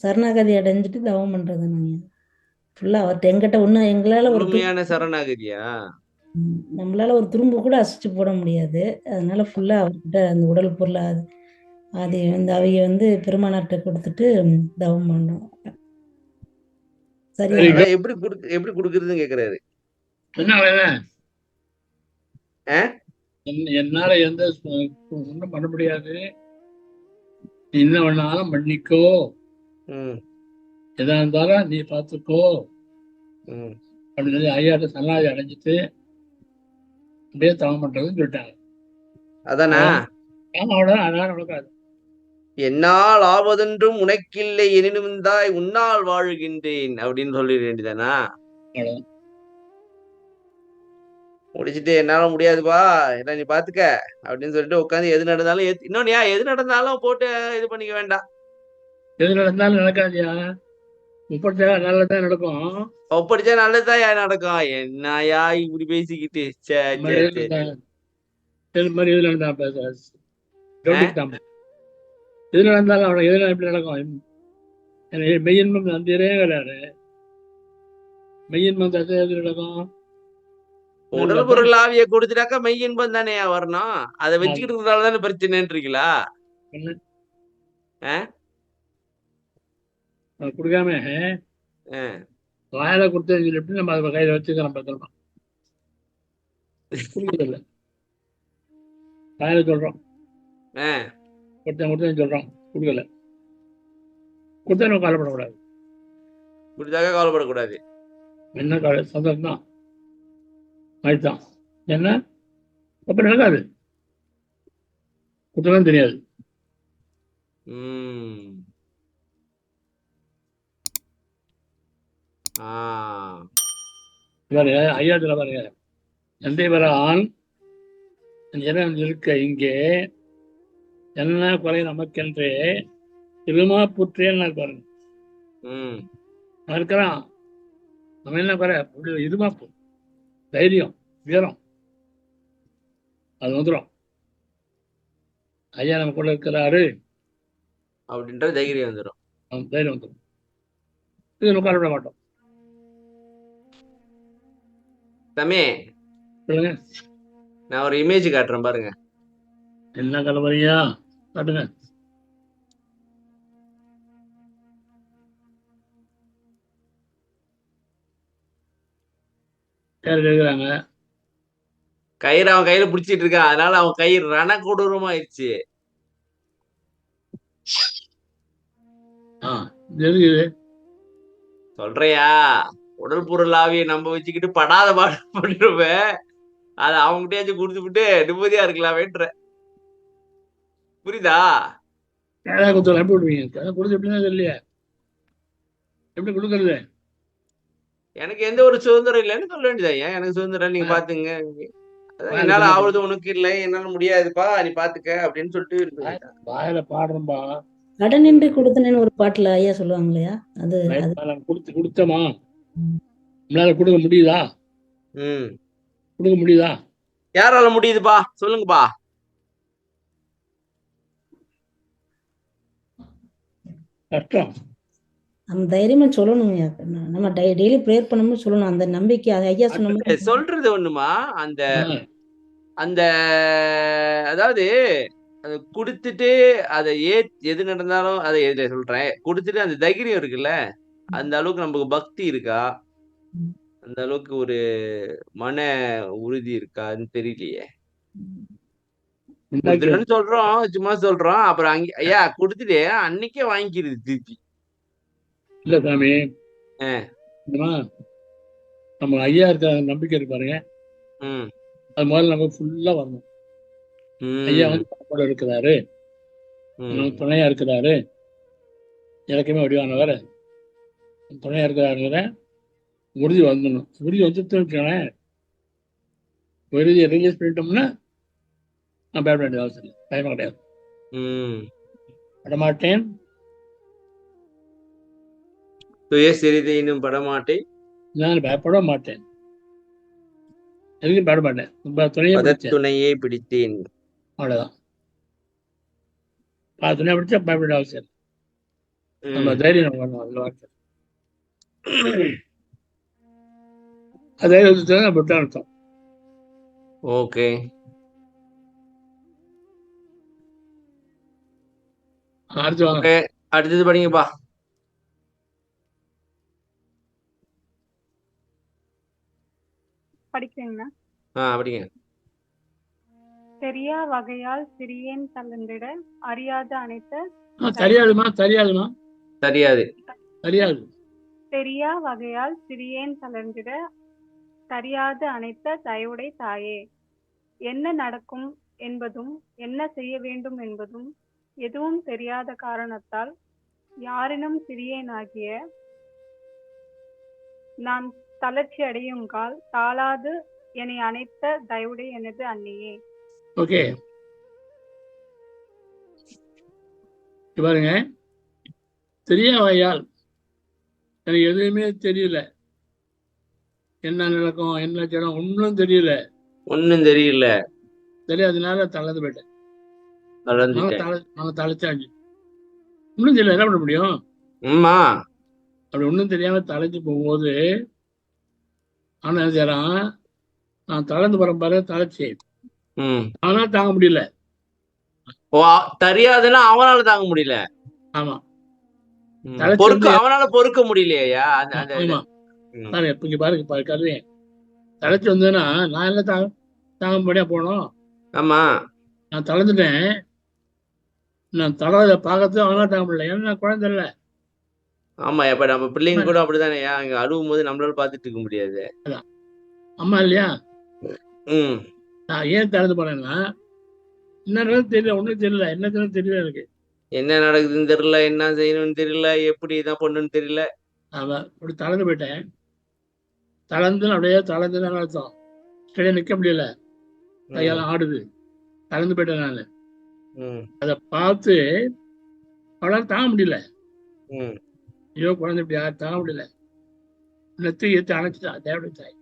சரணாகதி அடைஞ்சிட்டு தவம் பண்றது ஃபுல்லா அவர்கிட்ட எங்கிட்ட ஒண்ணு எங்களால ஒரு முழுமையான சரணாகதியா? நம்மளால ஒரு துரும்பு கூட அசைச்சு போட முடியாது. அதனால ஃபுல்லா அவர்கிட்ட அந்த உடல் பொருள் அது வந்து அவைய வந்து பெருமானார்ட்ட கொடுத்துட்டு தவம் பண்ணோம். சரி, எப்படி கொடுக்கறதுன்னு கேக்குறாரு. என்னால எந்த ஒண்ணும் பண்ண முடியாது, என்ன வேணாலும் பண்ணிக்கோ, எதா இருந்தாலும் நீ பாத்துக்கோ அப்படின்னு சொல்லி ஐயாட்ட சரணாகதி அடைஞ்சிட்டு அப்படியே தவம் பண்றதுன்னு சொல்லிட்டாங்க. அதானா? அதனால நடக்காது. என்னால் ஆவதென்றும் உனக்கில்லை எனினும் தாய் உன்னால் வாழுகின்றேன் அப்படின்னு சொல்லிட வேண்டியதானா? முடிச்சுட்டு என்னால முடியாதுப்பா, என்ன நீ பாத்துக்க அப்படின்னு சொல்லிட்டு உட்காந்து எது நடந்தாலும் இன்னொன்னு எது நடந்தாலும் போட்டு இது பண்ணிக்க வேண்டாம். எது நடந்தாலும் நடக்காதியா, ஒப்படைச்சா நல்லதான் நடக்கும். ஒப்படைச்சா நல்லதுதான் நடக்கும். என்னையா இப்படி பேசிக்கிட்டு எது நடந்தாலும் அவனுக்கு எது எப்படி நடக்கும்? மெய்யின்பம் நந்திரே கிடையாது. மெய்யின்பம் தசை எது நடக்கும்? உடல் பொருள் ஆவிய கொடுத்துட்டாக்கா மெய் இன்பம் தானே வரணும். அதை வச்சுக்கிட்டு இருக்கிறதாலதானே பிரச்சனைன்றீங்களா? கொடுக்காம வாயில கொடுத்து எப்படி நம்ம அதை கையில வச்சுக்கிறோம் பத்திரமா? கொடுக்கறதில்ல, வாயில சொல்றோம், கொடுத்தேன் சொல்றோம், கொடுக்கல. கொடுத்தா நம்ம கவலைப்படக்கூடாது. கொடுத்தாக்க கவலைப்படக்கூடாது. என்ன கவலை? சந்தோஷம் தான், அதுதான். என்ன அப்ப நடக்காது, கொடுத்ததான் தெரியாது. ஐயாத்துல பாருங்க, எந்தை வர ஆண் இறைவன் இருக்க இங்கே என்ன குறை நமக்கென்றே இருமா புற்றேன்னு பாருங்க. இருக்கிறான், நம்ம என்ன குறை? இருமாப்பு, தைரியம், வீரம், அது வந்துடும். ஐயா நம்ம கூட இருக்கிறாரு அப்படின்ற தைரியம் வந்துடும். தைரியம் வந்துடும். இது நம்ம கவலைப்பட மாட்டோம். தம்பி சொல்லுங்க, நான் ஒரு இமேஜ் காட்டுறேன் பாருங்க. என்ன கலவரையா காட்டுங்க. கேட்கிறாங்க, கயிறு அவன் கையில பிடிச்சிட்டு இருக்கான், அதனால அவன் கை ரணகொடூரமாயிடுச்சு. சொல்றியா? உடல் பொருள் ஆவியை நம்ம வச்சுக்கிட்டு படாத பாடு பண்ணிருவேன், அதை அவங்ககிட்டயாச்சும் கொடுத்துட்டு நிம்மதியா இருக்கலாமேன்ற. புரியுதா? எப்படி விடுவீங்க? கொடுத்து எப்படின்னா இல்லையா, எப்படி கொடுக்கறது? எனக்கு எந்த ஒரு சுதந்திரம் இல்லைன்னு சொல்ல வேண்டியதா? எனக்கு சுதந்திரம் நீங்க பாத்துங்க, என்னால ஆவது உனக்கு இல்லை, என்னால முடியாதுப்பா, நீ பாத்துக்க அப்படின்னு சொல்லிட்டு வாயில பாடுறோம்பா. கடனின்றி கொடுத்தனேன்னு ஒரு பாட்டுல ஐயா சொல்லுவாங்க இல்லையா, அது கொடுத்தமா நம்மளால கொடுக்க முடியுதா? கொடுக்க முடியுதா? யாரால முடியுதுப்பா? சொல்லுங்கப்பா. கஷ்டம். நம்ம தைரியமா சொல்லணும், நம்ம டெய்லி ப்ரேயர் பண்ணணும்னு சொல்லணும். அந்த நம்பிக்கை ஐயா சொன்ன சொல்றது ஒண்ணுமா, அந்த அந்த அதாவது அதை கொடுத்துட்டு அதை எது நடந்தாலும் அதை சொல்றேன், கொடுத்துட்டு அந்த தைரியம் இருக்குல்ல, அந்த அளவுக்கு நமக்கு பக்தி இருக்கா, அந்த அளவுக்கு ஒரு மன உறுதி இருக்கான்னு தெரியலையே. கொடுத்துட்டேன்னு சொல்றோம், சும்மா சொல்றோம். அப்புறம் அங்க ஐயா கொடுத்துட்டு அன்னைக்கே வாங்கிக்கிறது திருப்பி. இல்ல சாமி, ஆ. நம்ம ஐயா இருக்க நம்பிக்கை இருக்கு பாருங்க, ம். அது முதல்ல நம்ம ஃபுல்லா வரணும். ஐயா வந்து பாப்போட இருக்கிறாரு, நமக்கு துணையா இருக்கிறாரு, இலக்கியமே வடிவானவர் துணையா இருக்கிறாருங்கிற உறுதி வந்துடணும். உறுதி வந்துட்டு இருக்கேன், உறுதியை ரிலீஸ் பண்ணிட்டோம்னா நான் பயப்பட வேண்டிய அவசியம் இல்லை, பயமா கிடையாது. படமாட்டேன், சுயசரிதை இன்னும் படமாட்டேன், நான் பயப்பட மாட்டேன், எதுக்கும் பயப்பட மாட்டேன், துணையே பிடித்தேன். அவ்வளவுதான். துணையை பிடிச்சா பயப்பட வேண்டிய அவசியம் இல்லை. நம்ம தைரியம் நம்ம பண்ணணும். அதில் வார்த்தை அதே விட்டு அர்த்தம். ஓகே, அடுத்து வாங்க. அடுத்தது படிங்கப்பா. படிக்கிறீங்களா? படிங்க. தெரியா வகையால் சிறியேன் தளர்ந்திட அறியாத அனைத்த தெரியாதுமா, தெரியாதுமா, தெரியாது, தெரியாது. தெரியா வகையால் சிறியேன் தளர்ந்திட தெரியாத அனைத்த தயவுடை தாயே, என்ன நடக்கும் என்பதும் என்ன செய்ய வேண்டும் என்பதும் எதுவும் தெரியாத காரணத்தால் யாரினும் சிறியேனாகிய நான் தளர்ச்சி அடையும் கால் தாளாது என்னை அனைத்த தயவுடை எனது அன்னையே. ஓகே, பாருங்க, தெரியாவையால் எனக்கு எதுவுமே தெரியல, என்ன நடக்கும் என்ன செய்யணும் ஒன்றும் தெரியல, தெரியாதனால தளர்ந்து போயிட்டேன். தலைச்சாச்சு, ஒன்றும் தெரியல, என்ன பண்ண முடியும்? அப்படி ஒன்றும் தெரியாம தலைச்சு போகும்போது ஆனா என்ன செய்யறான், நான் தளர்ந்து போறேன் பாரு, தலைச்சி ஆனா தாங்க முடியல. தெரியாதுன்னா அவனால தாங்க முடியல. ஆமா, அவனால பொறுக்க முடியலையா? இங்க பாருங்க கருவே, தலைச்சு வந்ததுன்னா நான் எல்லாம் தாங்க முடியா போனோம். ஆமா, நான் தளர்ந்துட்டேன், நான் தளர்த பார்க்கறது அவனால தாங்க முடியல, ஏன்னா நான் குழந்தை இல்லை. ஆமா, இப்ப நம்ம பிள்ளைங்க கூட அப்படித்தானே, அங்க அழுவும் போது நம்மளால பாத்துட்டு இருக்க முடியாது. அம்மா இல்லையா? நான் ஏன் தளர்ந்து போனேன்னா என்ன தெரியல, ஒண்ணும் தெரியல, என்ன தெரியல, எனக்கு என்ன நடக்குதுன்னு தெரியல, என்ன செய்யணும்னு தெரியல, எப்படி இதான் பண்ணுன்னு தெரியல. அதான் அப்படி தளர்ந்து போயிட்டேன். தளர்ந்து அப்படியே தளர்ந்துதான் அர்த்தம், சரியா நிக்க முடியல, கையால ஆடுது, தளர்ந்து போயிட்டேன் நான். அதை பார்த்து அவளால தாங்க முடியல, ஐயோ குழந்தை இப்படி யாரும் தாங்க முடியல, தீ எடுத்து அணைச்சிட்டா தேவடைய தாய்.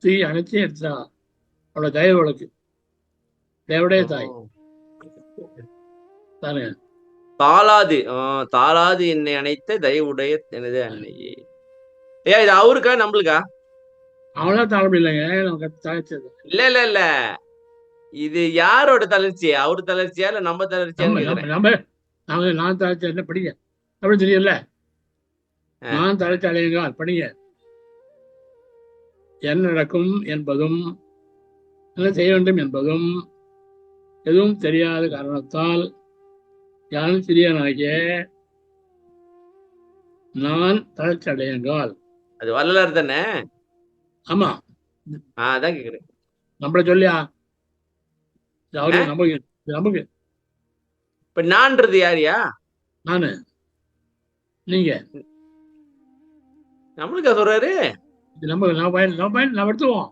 தீ அணைச்சி எடுத்துட்டா அவளோட தயவு வழக்கு, தேவடைய தாய் தானே. தாளாது என்னை அணைத்த தயவுடைய எனது அன்னையே. இது அவருக்கா நம்மளுக்கா? அவளால தாழ முடியலங்க, நமக்கு தளர்ச்சது. இல்ல இது யாரோட தளர்ச்சி? அவரு தளர்ச்சியா இல்ல நம்ம தளர்ச்சியா? நான் தளர்ச்சி என்ன படிங்க அப்படி தெரியல. நான் தளர்ச்சி அடையுங்க படிங்க. என்ன நடக்கும் என்பதும் என்ன செய்ய வேண்டும் என்பதும் எதுவும் தெரியாத காரணத்தால் யாரும் சிறியனாகிய நான் தளர்ச்சி அடையுங்கால். அது வள்ளலார் தானே? ஆமா, அதான் கேக்குறேன். நம்மள சொல்லியா அவரு நமக்கு இப்ப நான்றது யாரியா? நானு, நீங்க நம்மளுக்கா சொல்றாரு? நம்ம எடுத்துக்குவோம்.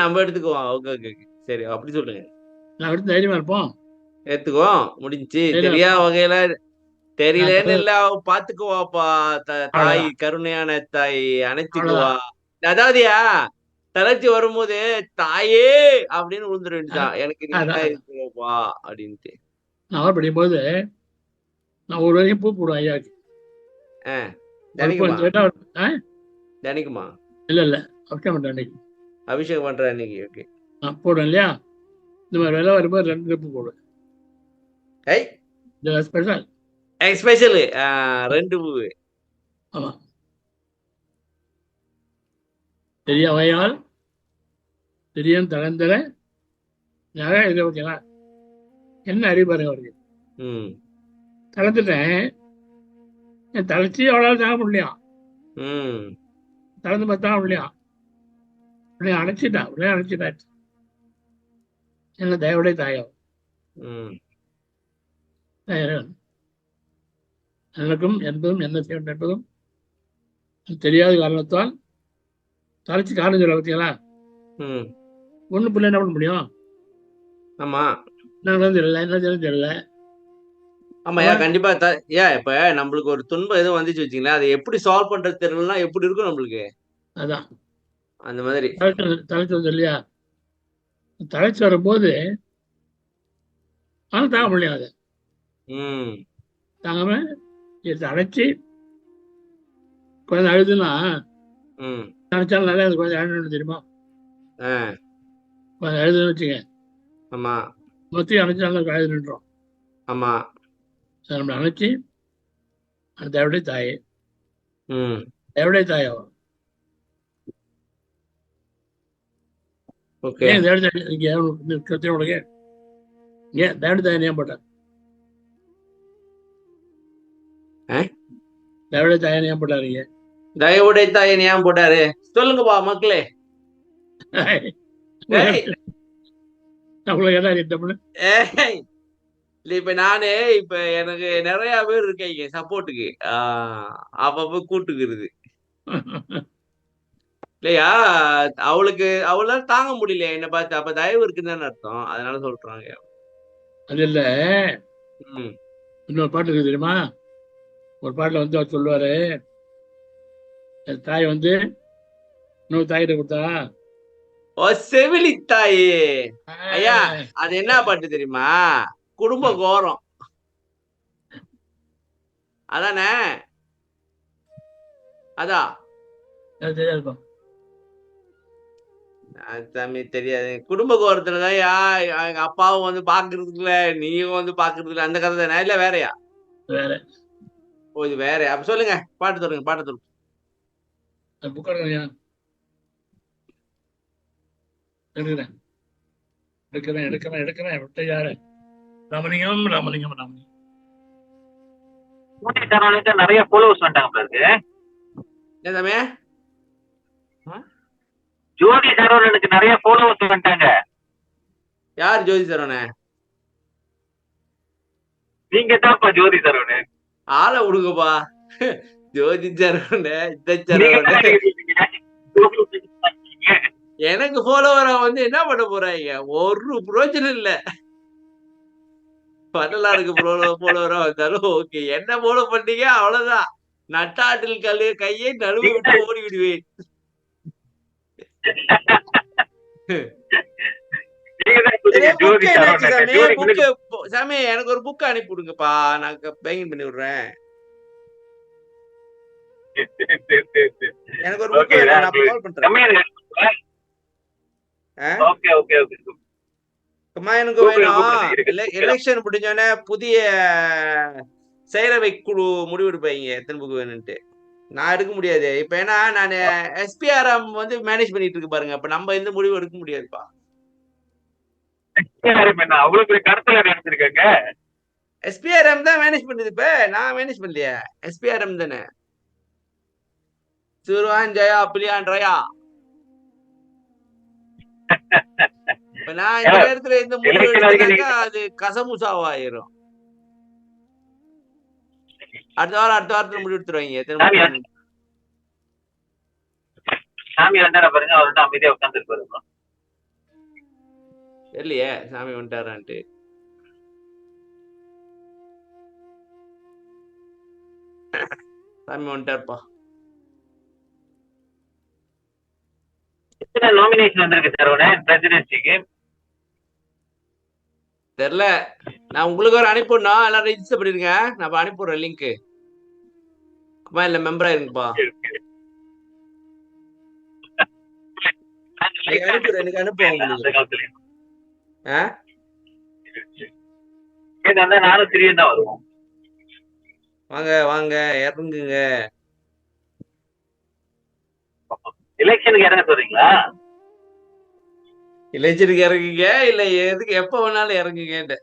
நம்ம எடுத்துக்குவோம். ஓகே ஓகே சரி, அப்படி சொல்லுங்க. நான் எடுத்து தைரியமா இருப்போம், எடுத்துக்குவோம், முடிஞ்சு. தெரியா வகையில தெரியலன்னு இல்ல, பாத்துக்குவாப்பா தாய், கருணையான தாய் அணைச்சுக்குவா. அதாவதுயா தளர்ச்சி வரும்போது தாயே அப்படின்னு விழுந்துட வேண்டியதான், எனக்கு இருக்குப்பா அப்படின்ட்டு. நான் படிக்கும் போது நான் ஒரு வரைக்கும் பூ போடுவேன் ஐயாக்கு. தினைக்குமா? இல்ல அபிஷேகம் பண்றேன் அன்னைக்கு. அபிஷேகம் பண்ற அன்னைக்கு ஓகே நான் போடுவேன் இல்லையா, இந்த மாதிரி வேலை வரும்போது 2 பூ போடுவேன். ஸ்பெஷல் 2 பூ. ஆமா, தெரிய வகையால் திரியம் தளர்ந்தர நகை இதை ஓகேங்களா? என்ன அறிவு பாருங்க அவருக்கு. தளர்ந்துட்டேன், என் தளர்ச்சி அவ்வளோ தாங்க முடியும். தளர்ந்து பார்த்தா முடியும். உடனே அணைச்சிட்டாச்சு. என்ன தயவுடைய தாயம் எனக்கும் என்பதும் என்ன செய்யும் என்பதும் தெரியாத காரணத்தால் தளர்ச்சி காரணம் சொல்ல பார்த்தீங்களா? ஒண்ணு பிள்ளை என்ன பண்ண முடியும்? ஆமா தெரியல, என்ன தெரியல. ஆமாயா, கண்டிப்பா. இப்ப நம்மளுக்கு ஒரு துன்பம் எதுவும் வந்துச்சு வச்சுங்களேன், அதை எப்படி சால்வ் பண்றது தெரியலன்னா எப்படி இருக்கும் நம்மளுக்கு? அதான் அந்த மாதிரி தலைச்சு வந்து இல்லையா? தலைச்சு வரும்போது ஆனால் தாங்க முடியும். அது தாங்காம அடைச்சி குழந்தை அழுதுன்னா நினைச்சாலும் நல்லா அந்த குழந்தை அழுன்னு தெரியுமா? குழந்தை அழுதுன்னு வச்சுங்க, மொத்தையும் அணைச்சாலும் அழுது நின்றோம். ஆமா, நம்மளை அணைச்சி அந்த தேவடைய தாயே, தேவடைய தாயாவும் ஏன் தேவடைய உனக்கு ஏன் தேவடைய தாயை ஏன் போட்டார்? தேவடைய தாயை ஏன் போட்டாருங்க? தயவுடைய தாயை ஏன் போட்டாரு சொல்லுங்கப்பா மக்களே. இப்ப நானு இப்ப எனக்கு நிறைய பேர் இருக்கீங்க சப்போர்ட்டுக்கு, அப்பப்ப கூட்டுக்குறது இல்லையா? அவளால தாங்க முடியல என்ன பார்த்து. அப்ப தயவு இருக்குன்னு அர்த்தம், அதனால சொல்றாங்க. அது இல்ல, இன்னொரு பாட்டு இருக்கு தெரியுமா? ஒரு பாட்டுல வந்து அவர் சொல்லுவாரு, தாய் வந்து இன்னொரு தாயிட்ட கொடுத்தா செவிலி தாயே. ஐயா, அது என்ன பாட்டு தெரியுமா? குடும்ப கோரம் அதானே? அதான் தெரியாது சாமி, தெரியாது. குடும்ப கோரத்துலதான் எங்க அப்பாவும் வந்து பாக்குறதுக்குல, நீயும் வந்து பாக்குறதுக்குல, அந்த கதை தானே? இல்ல வேறையா? வேற. ஓ, இது வேற. அப்ப சொல்லுங்க, பாட்டு சொல்லுங்க, பாட்டு சொல்லுங்க. எடுக்கிறேன் விட்ட யாரு? ராமலிங்கம் ராமலிங்கம் ராமலிங்கம் நிறைய ஃபாலோவர்ஸ் வந்துட்டாங்க. ஜோதி சரவணனுக்கு நிறைய ஃபாலோவர்ஸ் வந்துட்டாங்க. யார் ஜோதி சரவண? நீங்க தான்ப்பா ஜோதி சரவணன். ஆளை விடுங்கப்பா. ஜோதி சரவண, இந்த சரவண எனக்கு ஃபாலோவரா வந்து என்ன பண்ண போறாங்க? ஒரு பிரோஜனம் இல்ல. வரலாறுக்கு ஃபாலோவரா வந்தாலும் ஓகே, என்ன ஃபாலோ பண்ணீங்க அவ்வளவுதான். நட்டாட்டில் கையை நழுவி விட்டு ஓடி விடுவேன். சாமி, எனக்கு ஒரு புக் அனுப்பி விடுங்கப்பா, நான் பேங்கிங் பண்ணி விடுறேன். எனக்கு ஒரு புக் நான் கால் பண்றேன். எனக்கு வேணும். எலெக்ஷன் முடிஞ்சோடனே புதிய செயலவை குழு முடிவெடுப்பாங்க எத்தனை புக் வேணும்ட்டு. நான் எடுக்க முடியாது இப்ப, ஏன்னா நான் SPRM வந்து மேனேஜ் பண்ணிட்டு இருக்கு பாருங்க. அப்ப நம்ம எந்த முடிவு எடுக்க முடியாதுப்பா. SPRM தான் மேனேஜ் பண்ணுது. இப்ப நான் மேனேஜ் பண்ணலையா? SPRM தானே. சிறுவான் ஜெயா பிளியான் ரயா. இப்ப நான் இந்த நேரத்துல எந்த முடிவு எடுத்தா அது கசமுசாவாயிரும். அடுத்த வாரத்துல முடிவு எடுத்துருவாங்க. சாமி வந்தாரா பாருங்க, அவர்கிட்ட அமைதியா உட்கார்ந்துருப்பாரு. இல்லையே சாமி வந்துட்டாரான்ட்டு. சாமி வந்துட்டாருப்பா. எத்தனை நாமினேஷன் வந்திருக்கு சரவணன் பிரசிடென்சிக்கு? தெரியல, நான் உங்களுக்கு ஒரு அனுப்பிடணும். எல்லாம் ரெஜிஸ்டர் பண்ணிருங்க, நான் அனுப்பிடுறேன் லிங்க். இல்ல மெம்பரா இருங்கப்பா. எனக்கு அனுப்புவோம். நானும் திடீர்னு தான் வருவோம். வாங்க வாங்க இறங்குங்க. எலெக்ஷனுக்கு இறங்க சொல்றீங்களா? இளைஞருக்கு இறங்குங்க, இல்ல எதுக்கு எப்ப வேணாலும் இறங்குங்க.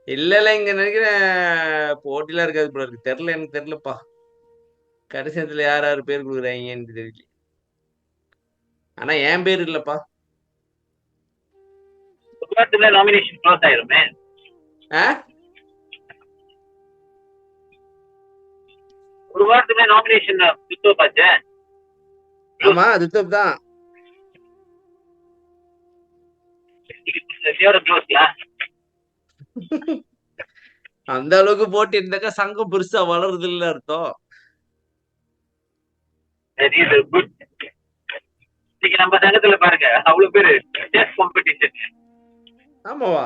இல்ல இங்க நினைக்கிறேன் போட்டிலாம் இருக்காது போல இருக்கு. தெரியல, எனக்கு தெரியலப்பா. கடைசி நேரத்துல யார் யார் பேர் கொடுக்குறாங்கன்னு தெரியல. ஆனா என் பேர் இல்லப்பா. ஒரு வாரத்துல நாமினேஷன் க்ளோஸ் ஆயிருமே. ஒரு வாரத்துல நாமினேஷன் பாச்சே. ஆமா, அது தான். அந்த அளவுக்கு போட்டி இருந்தாக்கா சங்கம் பெருசா வளருது இல்ல அர்த்தம். நம்ம சங்கத்துல பாருங்க அவ்வளவு பேரு காம்படிஷன். ஆமாவா?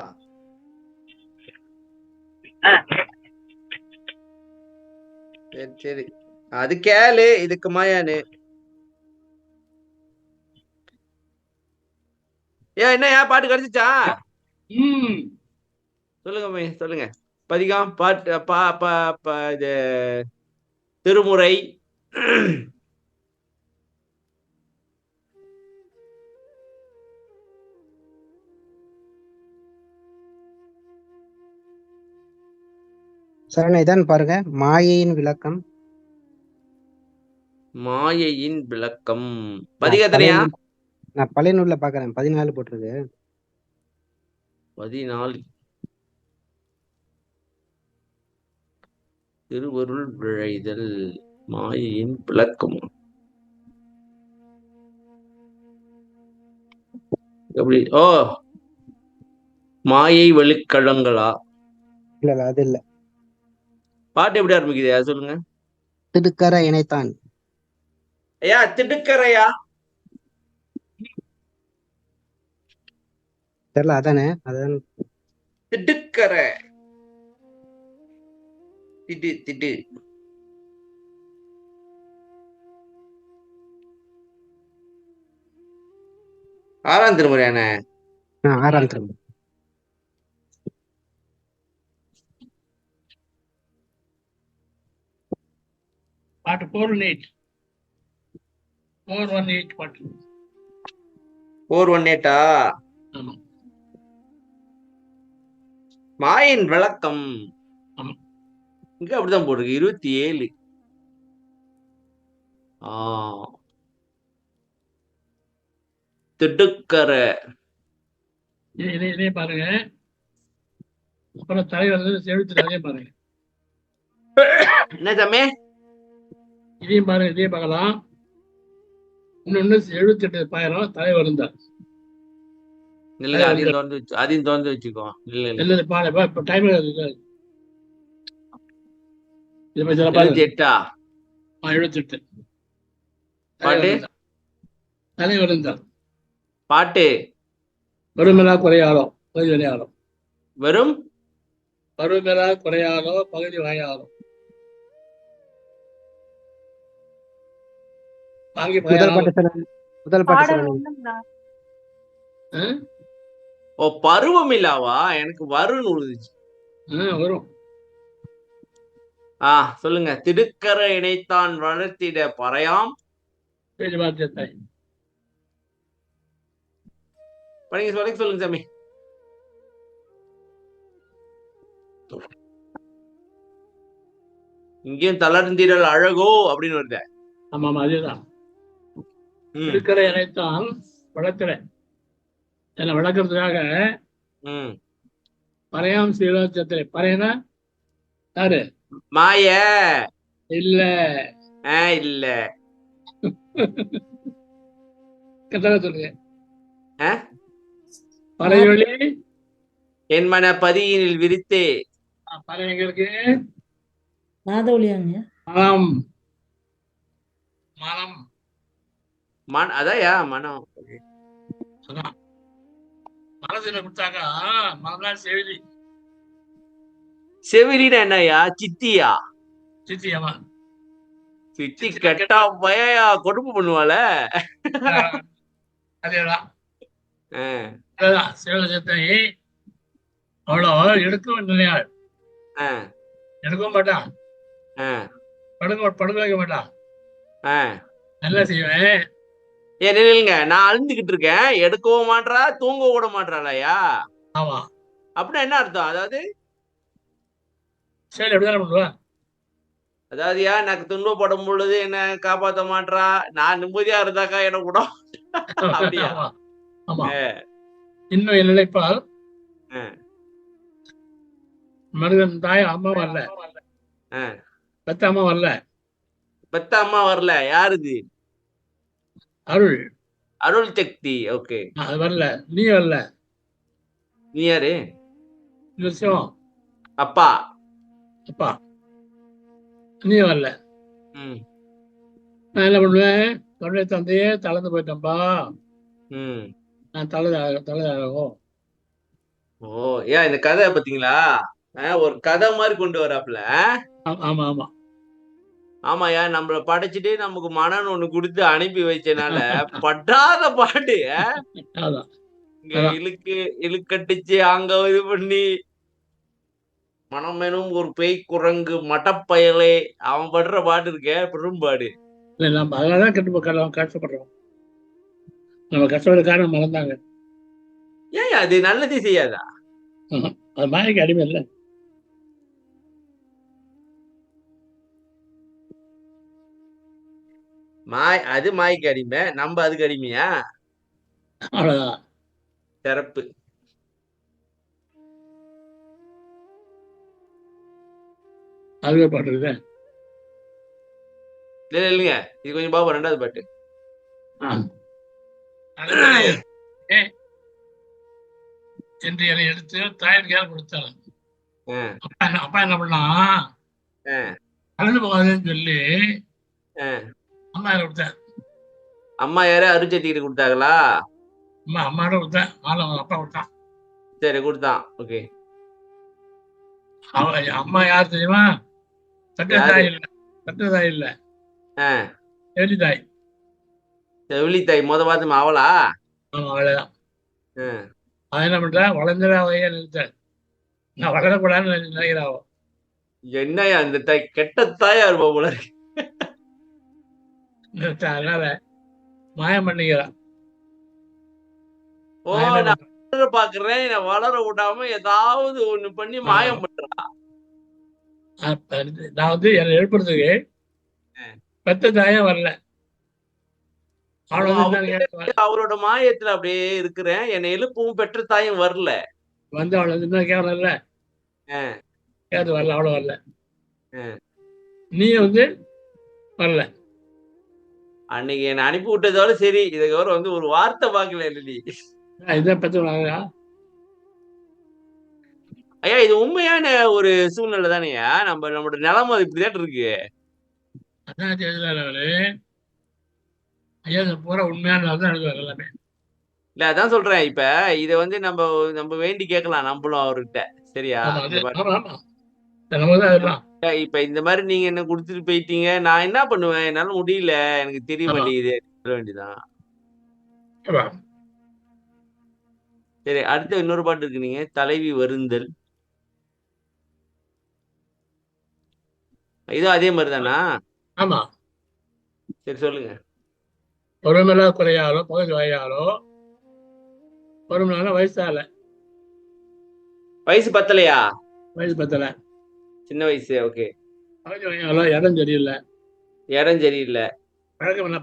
சரி சரி, அது கேளு. இதுக்கு மாயானு என்ன பாட்டு கிடைச்சிச்சா? சொல்லுங்க சொல்லுங்க. பதிகம் பாட்டு இது திருமுறை சரண இதான் பாருங்க, மாயையின் விளக்கம். மாயையின் விளக்கம் பதிகத்தனையா? நான் பழைய நூல்ல பாக்குறேன், 14 போட்டிருக்கு. 14. திருவருள் விழைதல் மாயையின் விளக்கம். எப்படி? மாயை வெளிக்கழங்களா? இல்ல அது இல்ல. பாட்டு எப்படி ஆரம்பிக்குது அது சொல்லுங்க. திடுக்கர இணைத்தான். ஐயா திடுக்கரையா? தெரியல, அதானே? அதான் திடுக்கரை. திடு 6ஆம் திருமுறையான 6ஆம் திருமுறை. பாட்டு 418 பாட்டு 418. ஆமா. மாயின் விளக்கம் ஆமா. இங்க அப்படிதான் போட்டிருக்கு 27. திடுக்கரை இதே பாருங்க. அப்புறம் தலைவர் எழுத்துறாங்க பாருங்க. என்ன சாமி? இதையும் பாருங்க, இதையும் பார்க்கலாம். இன்னொன்னு 78 பாயிரம் தலைவர் இருந்தார். இல்ல அதையும் திறந்து வச்சுக்கோ. இல்ல இப்ப டைம் 78. 78 தலைவர் இருந்தார். பாட்டு வருமெலா குறையாளோ பகுதி விளையாடும். வெறும் வருமெலா குறையாளோ பகுதி வாயாளோ. முதல் பாட்டு. பருவம் இல்லாவா? எனக்கு வருன்னு உழுதுச்சு. வரும். சொல்லுங்க. திடுக்கரை இணைத்தான் வளர்த்திட பறையாம் சொல்லுங்க சாமி. இங்கேயும் தளர்ந்திடல் அழகோ அப்படின்னு வருத. ஆமா அதேதான். திடுக்கரை இணைத்தான் வளர்த்திட வளர்க்கறதுக்காக பறையாம் சீரோச்சத்திரை. பறையனா யாரு? மாய இல்ல இல்ல. கரெக்டாக சொல்லுங்க. பறையொலி என் மன பதியினில் விரித்தே. பறை எங்க இருக்கு? நாதவழியாங்க. மனம் அதாயா மனம். மனசுல கொடுத்தாக்கா மனதான் செவிலி. செவிலினா என்னையா? சித்தியா? சித்தியாமா? சித்தி கெட்டா பயா கொடுப்பு பண்ணுவாள. அதேதான். சிவசத்தை அவ்வளோ எடுக்கவும் நிலையாள். எடுக்கவும் மாட்டான், படுக்க வைக்க மாட்டான். என்ன செய்வேன்? ஏன் இல்லைங்க, நான் அழுந்துகிட்டு இருக்கேன், எடுக்கவும் மாட்றா, தூங்க விட மாட்றாளையா? ஆமா, அப்படின்னா என்ன அர்த்தம்? அதாவது சரி அப்படிதானே பண்ணுவா. அதாவது எனக்கு துன்பப்படும் பொழுது என்ன காப்பாத்த மாட்றா, நான் நிம்மதியா இருந்தாக்கா என்ன விட அப்படியா? ஆமா ஆமா. ஆ, இன்னும் என் நினைப்பால் ஆ, மனிதன் தாய் அம்மா வரல, ஆ. பெத்த அம்மா வரல, பெத்த அம்மா வரல, யாருது? அருள் அருள் சக்தி. ஓகே. அது வரல, நீ வரல, நீ யாரு? இந்த சிவம் அப்பா. அப்பா நீ வரல. ம், நான் என்ன பண்ணுவேன்? தொண்டை தந்தையே தளர்ந்து போயிட்டேன்பா, ம். நான் தலைதாகும். ஓ, ஏன் இந்த கதை பாத்தீங்களா? ஒரு கதை மாதிரி கொண்டு வராப்புல. ஆமா ஆமா. ஆமாயா, நம்மள படைச்சிட்டு நமக்கு மனன்னு ஒண்ணு கொடுத்து அனுப்பி வச்சனால படாத பாடு. அதான் இங்க அதான். இழுக்கட்டிச்சு அங்க இது பண்ணி மனமெனும் ஒரு பேய் குரங்கு மட்டப்பயலே, அவன் படுற பாடு இருக்கே பெரும்பாடு. இல்லை, நம்ம அதனாலதான் கஷ்டப்படுறோம். நம்ம கஷ்டப்பட காரணம் மறந்தாங்க. ஏன் அது நல்லதே செய்யாதா? அது மாயைக்கு அடிமை இல்லை. அது மாய்க்கு அடிமை, நம்ம அதுக்கு அடிமையா? அவ்வளவுதான். சிறப்பு. அதுவே பாட்டுருக்குது. இல்லைங்க, இது கொஞ்சம் பாப்போம், ரெண்டாவது பாட்டு. என்று என்னை எடுத்து தாயின் கையால் கொடுத்தாலும் ஆ, அப்பா என்ன பண்ணா, ஆ, கலந்து போகாதுன்னு சொல்லி ஆ. அம்மா யாரை கொடுத்தேன்? அம்மா யாரு? அருச்சத்திக்கிட்டு கொடுத்தாங்களா? அம்மாவோட கொடுத்தேன். அப்பா கொடுத்தான். சரி, கொடுத்தான். ஓகே. அம்மா யார் தெரியுமா? சட்ட யாரு? தாய் இல்லை, சட்ட தாய் இல்லை, ஆ, எலி தாய். செவிலித்தாய் மொத பார்த்துமா அவளா? ஆமா, அவ்வளவுதான். ஆ. அவன் என்ன பண்றேன்? வளர்ந்துடா வைய நிறுத்த, நான் வளரக்கூடாதுன்னு நினைக்கிறாவோ. என்னையா இந்த தாய் கெட்ட தாயா இருப்பா போல இருக்கு. அதனால மாயம் பண்ணிக்கிறான். ஓ, நான் வளர பாக்குறேன், நான் வளர விடாம ஏதாவது ஒண்ணு பண்ணி மாயம் பண்றான். நான் என்னை எழுப்புறதுக்கு பெத்த தாயா வரல. அவரோட மாயத்துல அப்படியே இருக்கிறேன், என்னை எழுப்பவும் பெற்ற தாயும் வரல. வந்து அவளை என்ன கேட்கல, கேட்டு வரல, அவ்வளவு வரல. நீ வரல. அன்னைக்கு என்னை அனுப்பி விட்டதோட சரி, இதுக்கு ஒரு ஒரு வார்த்தை பார்க்கல நீ. இதான் பெற்ற ஐயா, இது உண்மையான ஒரு சூழ்நிலை தானேயா? நம்மளோட நிலைமை இப்படிதான் இருக்கு. அதான் அவரு ஐயா பூரா உண்மையான எல்லாமே. இல்ல, அதான் சொல்றேன். இப்ப இத நம்ம வேண்டி கேட்கலாம் நம்மளும் அவர்கிட்ட. சரியா? இப்ப இந்த மாதிரி நீங்க என்ன குடுத்துட்டு போயிட்டீங்க, நான் என்ன பண்ணுவேன்? என்னால முடியல, எனக்கு தெரிய மாட்டேங்குது, சொல்ல வேண்டியதான். சரி, அடுத்து இன்னொரு பாட்டு இருக்கு, நீங்க தலைவி வருந்தல். இதுவும் அதே மாதிரிதானா? ஆமா. சரி, சொல்லுங்க. பொறுமையில குறையாலோ பகுதி வகையாலோ, பொறுமையான வயசால. வயசு பத்தலையா? வயசு பத்தல, சின்ன வயசு. ஓகே. பகுதி வகையாலோ, இடம் சரியில்லை, இடம் சரியில்லை, பழக்கம் இல்லை,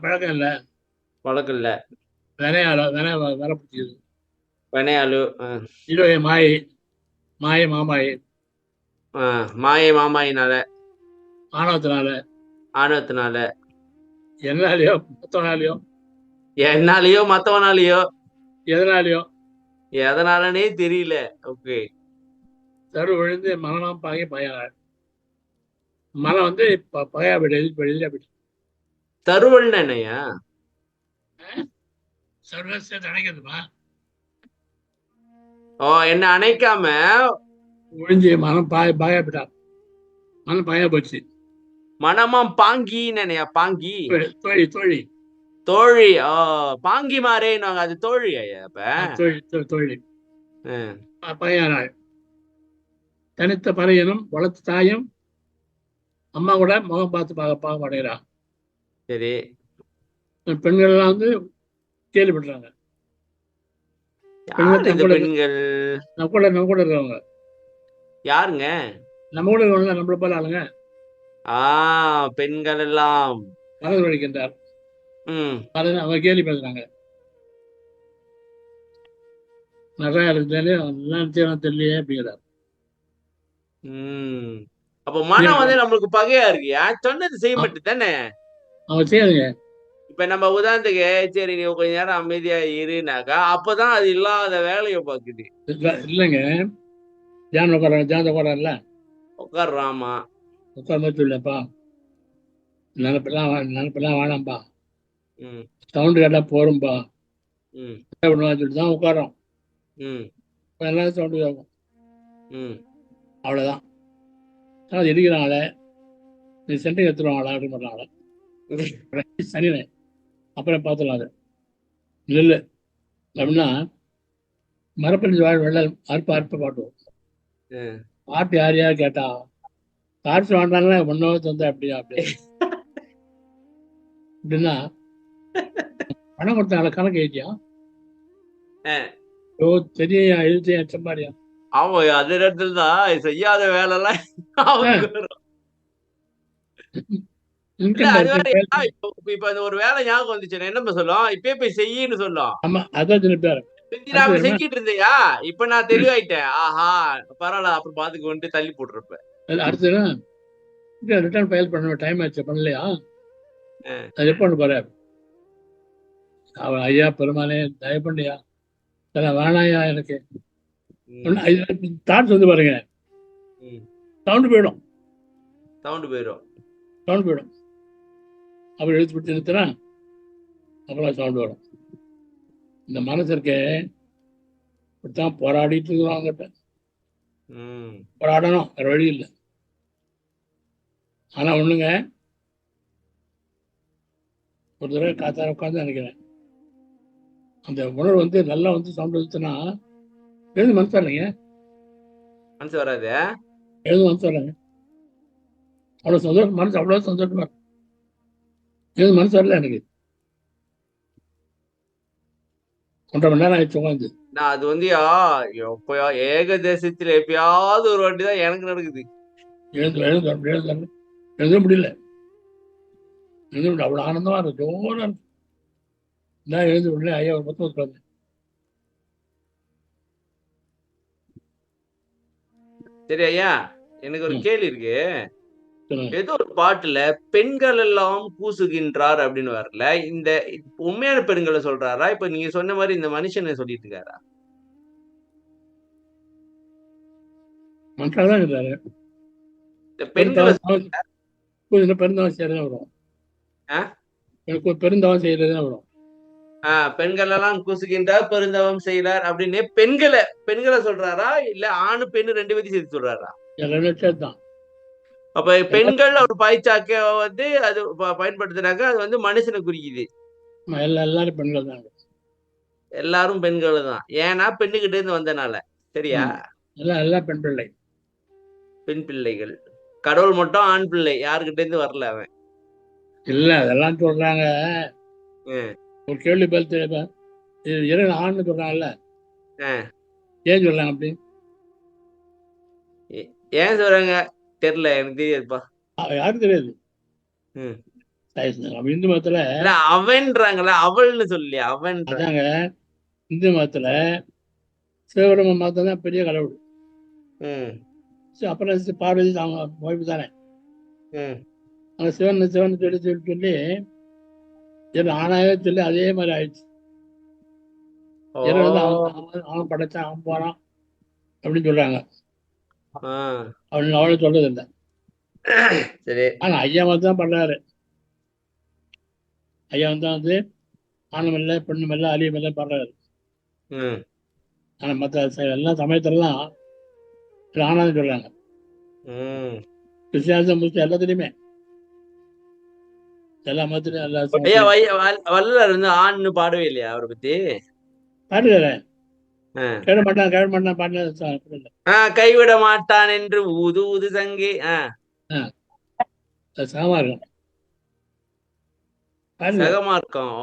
பழக்கம் இல்ல, வினையாலோ வர பிடிச்சது, வினையாளு, இதுவே மாயை மாமாயை, மாயை மாமாயினால, ஆணவத்தினால, என்னாலயோ மத்தவனாலயோ எதனாலனே தெரியல. ஓகே. தரு விழுந்து மனம் பாகி பயார். மனம் பகையா போயிட்டு. தருவல் என்னையா? சர்வத்தை அணைக்கிறதுமா? என்ன அணைக்காம ஒழிஞ்சு மனம் பாயா போயிட்டான். மனம் பாயா போச்சு. மனமாம் பாங்கி நினையா? பாங்கி தோழி தோழி. பாங்கி மாறேன்னு அது தோழி ஐயா. அப்ப தோழி பையனாள் தனித்த பறையனும் வளர்த்து தாயும் அம்மா கூட முகம் பார்த்து பார்க்க மாட்டேங்கிறான். சரி. பெண்கள் எல்லாம் வந்து கேள்விப்படுறாங்க. யார் இந்த பெண்கள் பெண்கள்? நம்ம கூட இருக்கிறவங்க, யாருங்க? நம்ம கூட இருக்கிறவங்க நம்மள போல ஆளுங்க. பெண்கள் எல்லாம் மனது வழிக்கின்றார். அவங்க கேள்வி பேசுறாங்க. நிறைய இருக்குதாலே எல்லாம் தெரியலையே அப்படிங்கிறார். அப்ப மனம் வந்து நம்மளுக்கு பகையா இருக்கு. சொன்னது செய்ய மாட்டேன் தானே அவங்க செய்யாதுங்க. இப்ப நம்ம உதாரணத்துக்கு சரி நீ கொஞ்ச நேரம் அமைதியா இருனாக்கா அப்பதான் அது இல்லாத வேலையை பாக்குது. இல்லைங்க, தியானம் உட்காரல உட்கார்றாமா உட்கார இல்லப்பா, நினப்பெல்லாம் வேணாம்பா, சவுண்டு கேட்டா போரும்பா சொல்லிட்டு தான் உட்காரோம். எல்லாரும் சவுண்டு கேட்கும், அவ்வளவுதான். அது இடிக்கிறாங்கள, நீ சென்டர் எடுத்துருவாங்களா அப்படின்னு பண்றாங்கள. சனினே அப்புறம் பார்த்துலாம். அது இல்லை அப்படின்னா மரப்பறிஞ்சு வெள்ள அற்ப பாட்டுவோம். பாட்டு யார் கேட்டா காற்று வாண்டாங்களா ஒன்னோ தந்தா அப்படியா அப்படின்னா பணம் கொடுத்தாங்கள கணக்கு எழுதியா தெரிய எழுதியா செம்பாடியா. ஆமா, அது இடத்துல தான் செய்யாத வேலை எல்லாம் இப்ப அந்த ஒரு வேலை ஞாபகம் வந்துச்சு, என்ன சொல்லும் இப்பயே போய் செய்யன்னு சொல்லும். ஆமா, அதான் செஞ்சிட்டு இருந்தியா, இப்ப நான் தெளிவாயிட்டேன். ஆஹா பரவாயில்ல, அப்புறம் பாத்துக்கு தள்ளி போட்டுருப்பேன். அடுத்து ரிட்டர்ன் ஃபைல் பண்ண டைம் ஆச்சு, பண்ணலையா? அது எப்போ பாரு, அவன் ஐயா பெருமானே தயவு பண்ணியா வேணாயா எனக்கு தாட்ஸ் வந்து பாருங்க, சவுண்டு போயிடும். அப்புறம் எழுத்து பிடிச்சி நிறுத்தினா அப்புறம் சவுண்டு வரும். இந்த மனசு இருக்கே இப்படித்தான் போராடிட்டு இருக்கிறாங்கிட்ட, போராடணும், வேற வழி இல்லை. ஆனா ஒண்ணுங்க, ஒரு தடவை காத்தார உட்காந்து நினைக்கிறேன், அந்த உணர்வு வந்து நல்லா வந்து சவுண்ட் வந்துச்சுன்னா எழுந்து மனசு வரலைங்க, மனசு வராது, எழுந்து மனசு வரலைங்க. அவ்வளவு சந்தோஷம், மனசு அவ்வளவு சந்தோஷமா இருக்கும். எழுந்து மனசு வரல எனக்கு. 1.5 மணி நேரம் ஆயிடுச்சு உட்காந்து. நான் அது வந்து ஏகதேசத்துல எப்பயாவது ஒரு வாட்டி தான் எனக்கு நடக்குது. எழுத முடியல, அவ்வளவு ஆனந்தமா இருக்கு, ஜோரா இருக்கு. நான் எழுந்து உடனே ஐயா ஒரு பக்கம் உட்காந்து, சரி ஐயா எனக்கு ஒரு கேள்வி இருக்கு. ஏதோ ஒரு பாட்டுல பெண்கள் எல்லாம் கூசுகின்றார் அப்படின்னு வரல, இந்த உண்மையான பெண்களை சொல்றாரா, இப்ப நீங்க சொன்ன மாதிரி இந்த மனுஷனை சொல்லிட்டு இருக்காரா? மனுஷாதான் இருக்காரு. பெருந்தவம் செய்யறதா வரும், பெருந்தவம் செய்யறதா வரும். பெண்கள் எல்லாம் கூசுகின்றார் பெருந்தவம் செய்யறார் அப்படின்னு பெண்களை சொல்றாரா, இல்ல ஆணு பெண்ணு 2 பேரும் சேர்த்து சொல்றாரா? சேர்த்தான். அப்ப பெண்கள் ஒரு பாய்ச்சாக்க வந்து அது பயன்படுத்தினாக்க அது வந்து மனுஷனை குறிக்குது. எல்லாரும் பெண்கள் தான், எல்லாரும் பெண்கள் தான். ஏன்னா பெண்ணுகிட்ட இருந்து வந்தனால. சரியா? எல்லாம் பெண் பிள்ளை, பெண் பிள்ளைகள். கடவுள் மட்டும் ஆண் பிள்ளை, யாருக்கிட்ட இருந்து வரல அவன். இல்ல அதெல்லாம் சொல்றாங்க. ஒரு கேள்வி பதில் இறைவன் ஆண்னு சொல்றாங்கல்ல, ஏன் சொல்றாங்க அப்படி? ஏன் சொல்றாங்க தெரியல, எனக்கு தெரியாதுப்பா. யாரும் தெரியாது. இந்து மதத்துல அவன்றாங்களா, அவள்னு சொல்லலையா, அவன். அதாங்க இந்து மதத்துல சிவபெரும மதம் தான் பெரிய கடவுள். அப்புறம் பார்வதி அவங்க வாய்ப்பு தானே. அவங்க சிவன் சொல்லி ஆனாவே சொல்லி அதே மாதிரி ஆயிடுச்சு. அவன் படைச்சான், அவன் போறான் அப்படின்னு சொல்றாங்க. அவளை சொல்றது இல்லை. ஆனா ஐயா வந்து தான் பண்றாரு. ஐயா வந்து ஆணும் இல்லை பெண்ணும் இல்லை அழியும் இல்லை பண்றாரு. ஆனா மற்ற எல்லா சமயத்திலாம் ஆனான்னு சொல்றாங்க. கிறிஸ்டியானிசம் முஸ்லிம் எல்லாத்துலயுமே எல்லா மதத்திலயும் வள்ளலார் வந்து ஆண்னு பாடவே இல்லையா அவரை பத்தி? பாடுகிறேன், கைவிட மாட்டான் பாட்டு, கைவிட மாட்டான் என்று ஊது ஊது சங்கே. சாமா இருக்கும். பாருங்க. சகமார்க்கம்.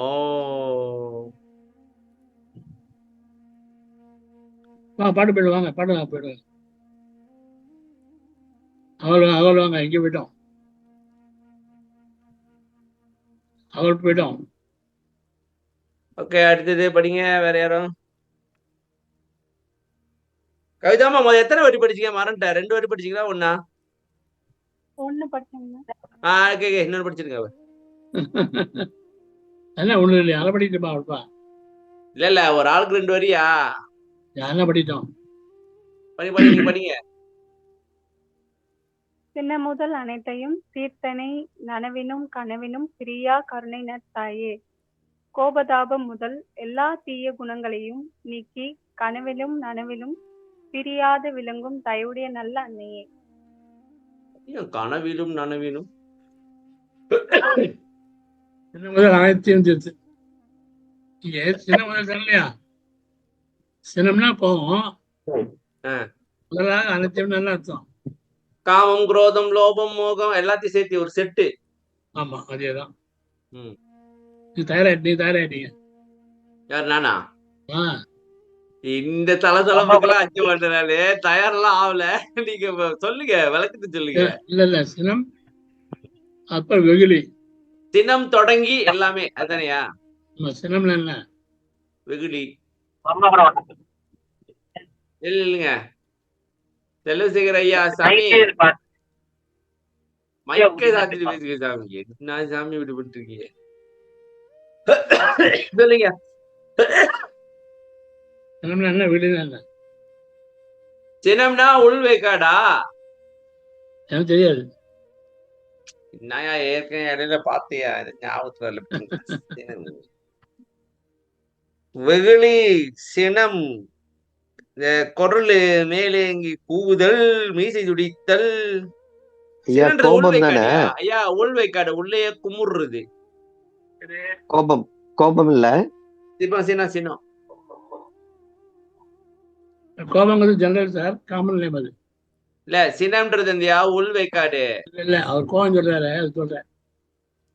ஓ, பாட்டு போயிடுவாங்க, பாடுவாங்க, போயிடுவாங்க. அவள் வாங்க, எங்கே போயிட்டோம், அவள் போயிட்டோம். ஓகே. அடுத்தது படிங்க. வேற யாரும்? கவிதாமா எத்தனை வாட்டி படிச்சீங்க? மறந்துட்டேன். 2 வாட்டி படிச்சீங்களா? ஒண்ணா? 1 படிச்சேங்க. ஓகே. இன்னொரு படிச்சிருங்க. என்ன ஒண்ணு இல்லையா, அதை படிக்கிட்டுமா அவள்ப்பா. இல்ல ஒரு ஆளுக்கு 2 வரியா? யாரெல்லாம் படிட்டோம். நீங்க படிங்க. சின்ன முதல் அனைத்தையும் தீர்த்தனை நனவினும் கனவினும் பிரியா கருணை தாயே. கோபதாபம் முதல் எல்லா தீய குணங்களையும் நீக்கி கனவிலும் நனவிலும் பிரியாது விளங்கும் தயவுடைய நல்ல அன்னையே. கனவிலும் நனவிலும் சின்ன முதல் அனைத்தையும் தீர்த்து. இங்க சின்ன முதல் இல்லையா, சின்னம்னா கோபம், முதலாக அனைத்தையும் நல்ல அர்த்தம். காமம், குரோதம், லோபம், மோகம் எல்லாத்தையும் சேர்த்து ஒரு செட்டு. ஆமா, அதேதான். நீ தயாராயிட்டீங்க. யார், நானா? ஆஹ் இந்த தலத்தலப்புக்கெல்லாம் அஞ்சு மாட்டேனாலே தயாரெல்லாம் ஆகல. நீங்க சொல்லுங்க, விளக்கத்து சொல்லுங்க. இல்ல சினம், அப்புறம் வெகுளி. சினம் தொடங்கி எல்லாமே அதானையா? சினம்ல என்ன, வெகுளி இல்லைங்க. செல்வசேகர் ஐயா சாமி மைக்கே சாத்திட்டு பேசுங்க சாமி. நான் சாமி விடுபட்டு இருக்கீங்க, சொல்லுங்க. சினம்னா என்ன, வீடுனா என்ன? சினம்னா உள்வேக்காடா? எனக்கு தெரியாது. என்னயா ஏற்கனவே இடையில பாத்தியா, ஞாபகத்துல வெகுளி, சினம், குரல் மேலேங்கி கூவுதல், மீசை துடித்தல். ஐயா உள்வைக்காடு, உள்ளே குமுறுறது. கோபம் இல்ல, சினம். கோபங்கிறது ஜெனரல் சார், காமன் நேம் அது. இல்ல சினம்ன்றது இந்தியா உள்வைக்காடு. இல்ல அவர் கோபம் சொல்றாரு, அது சொல்றேன்.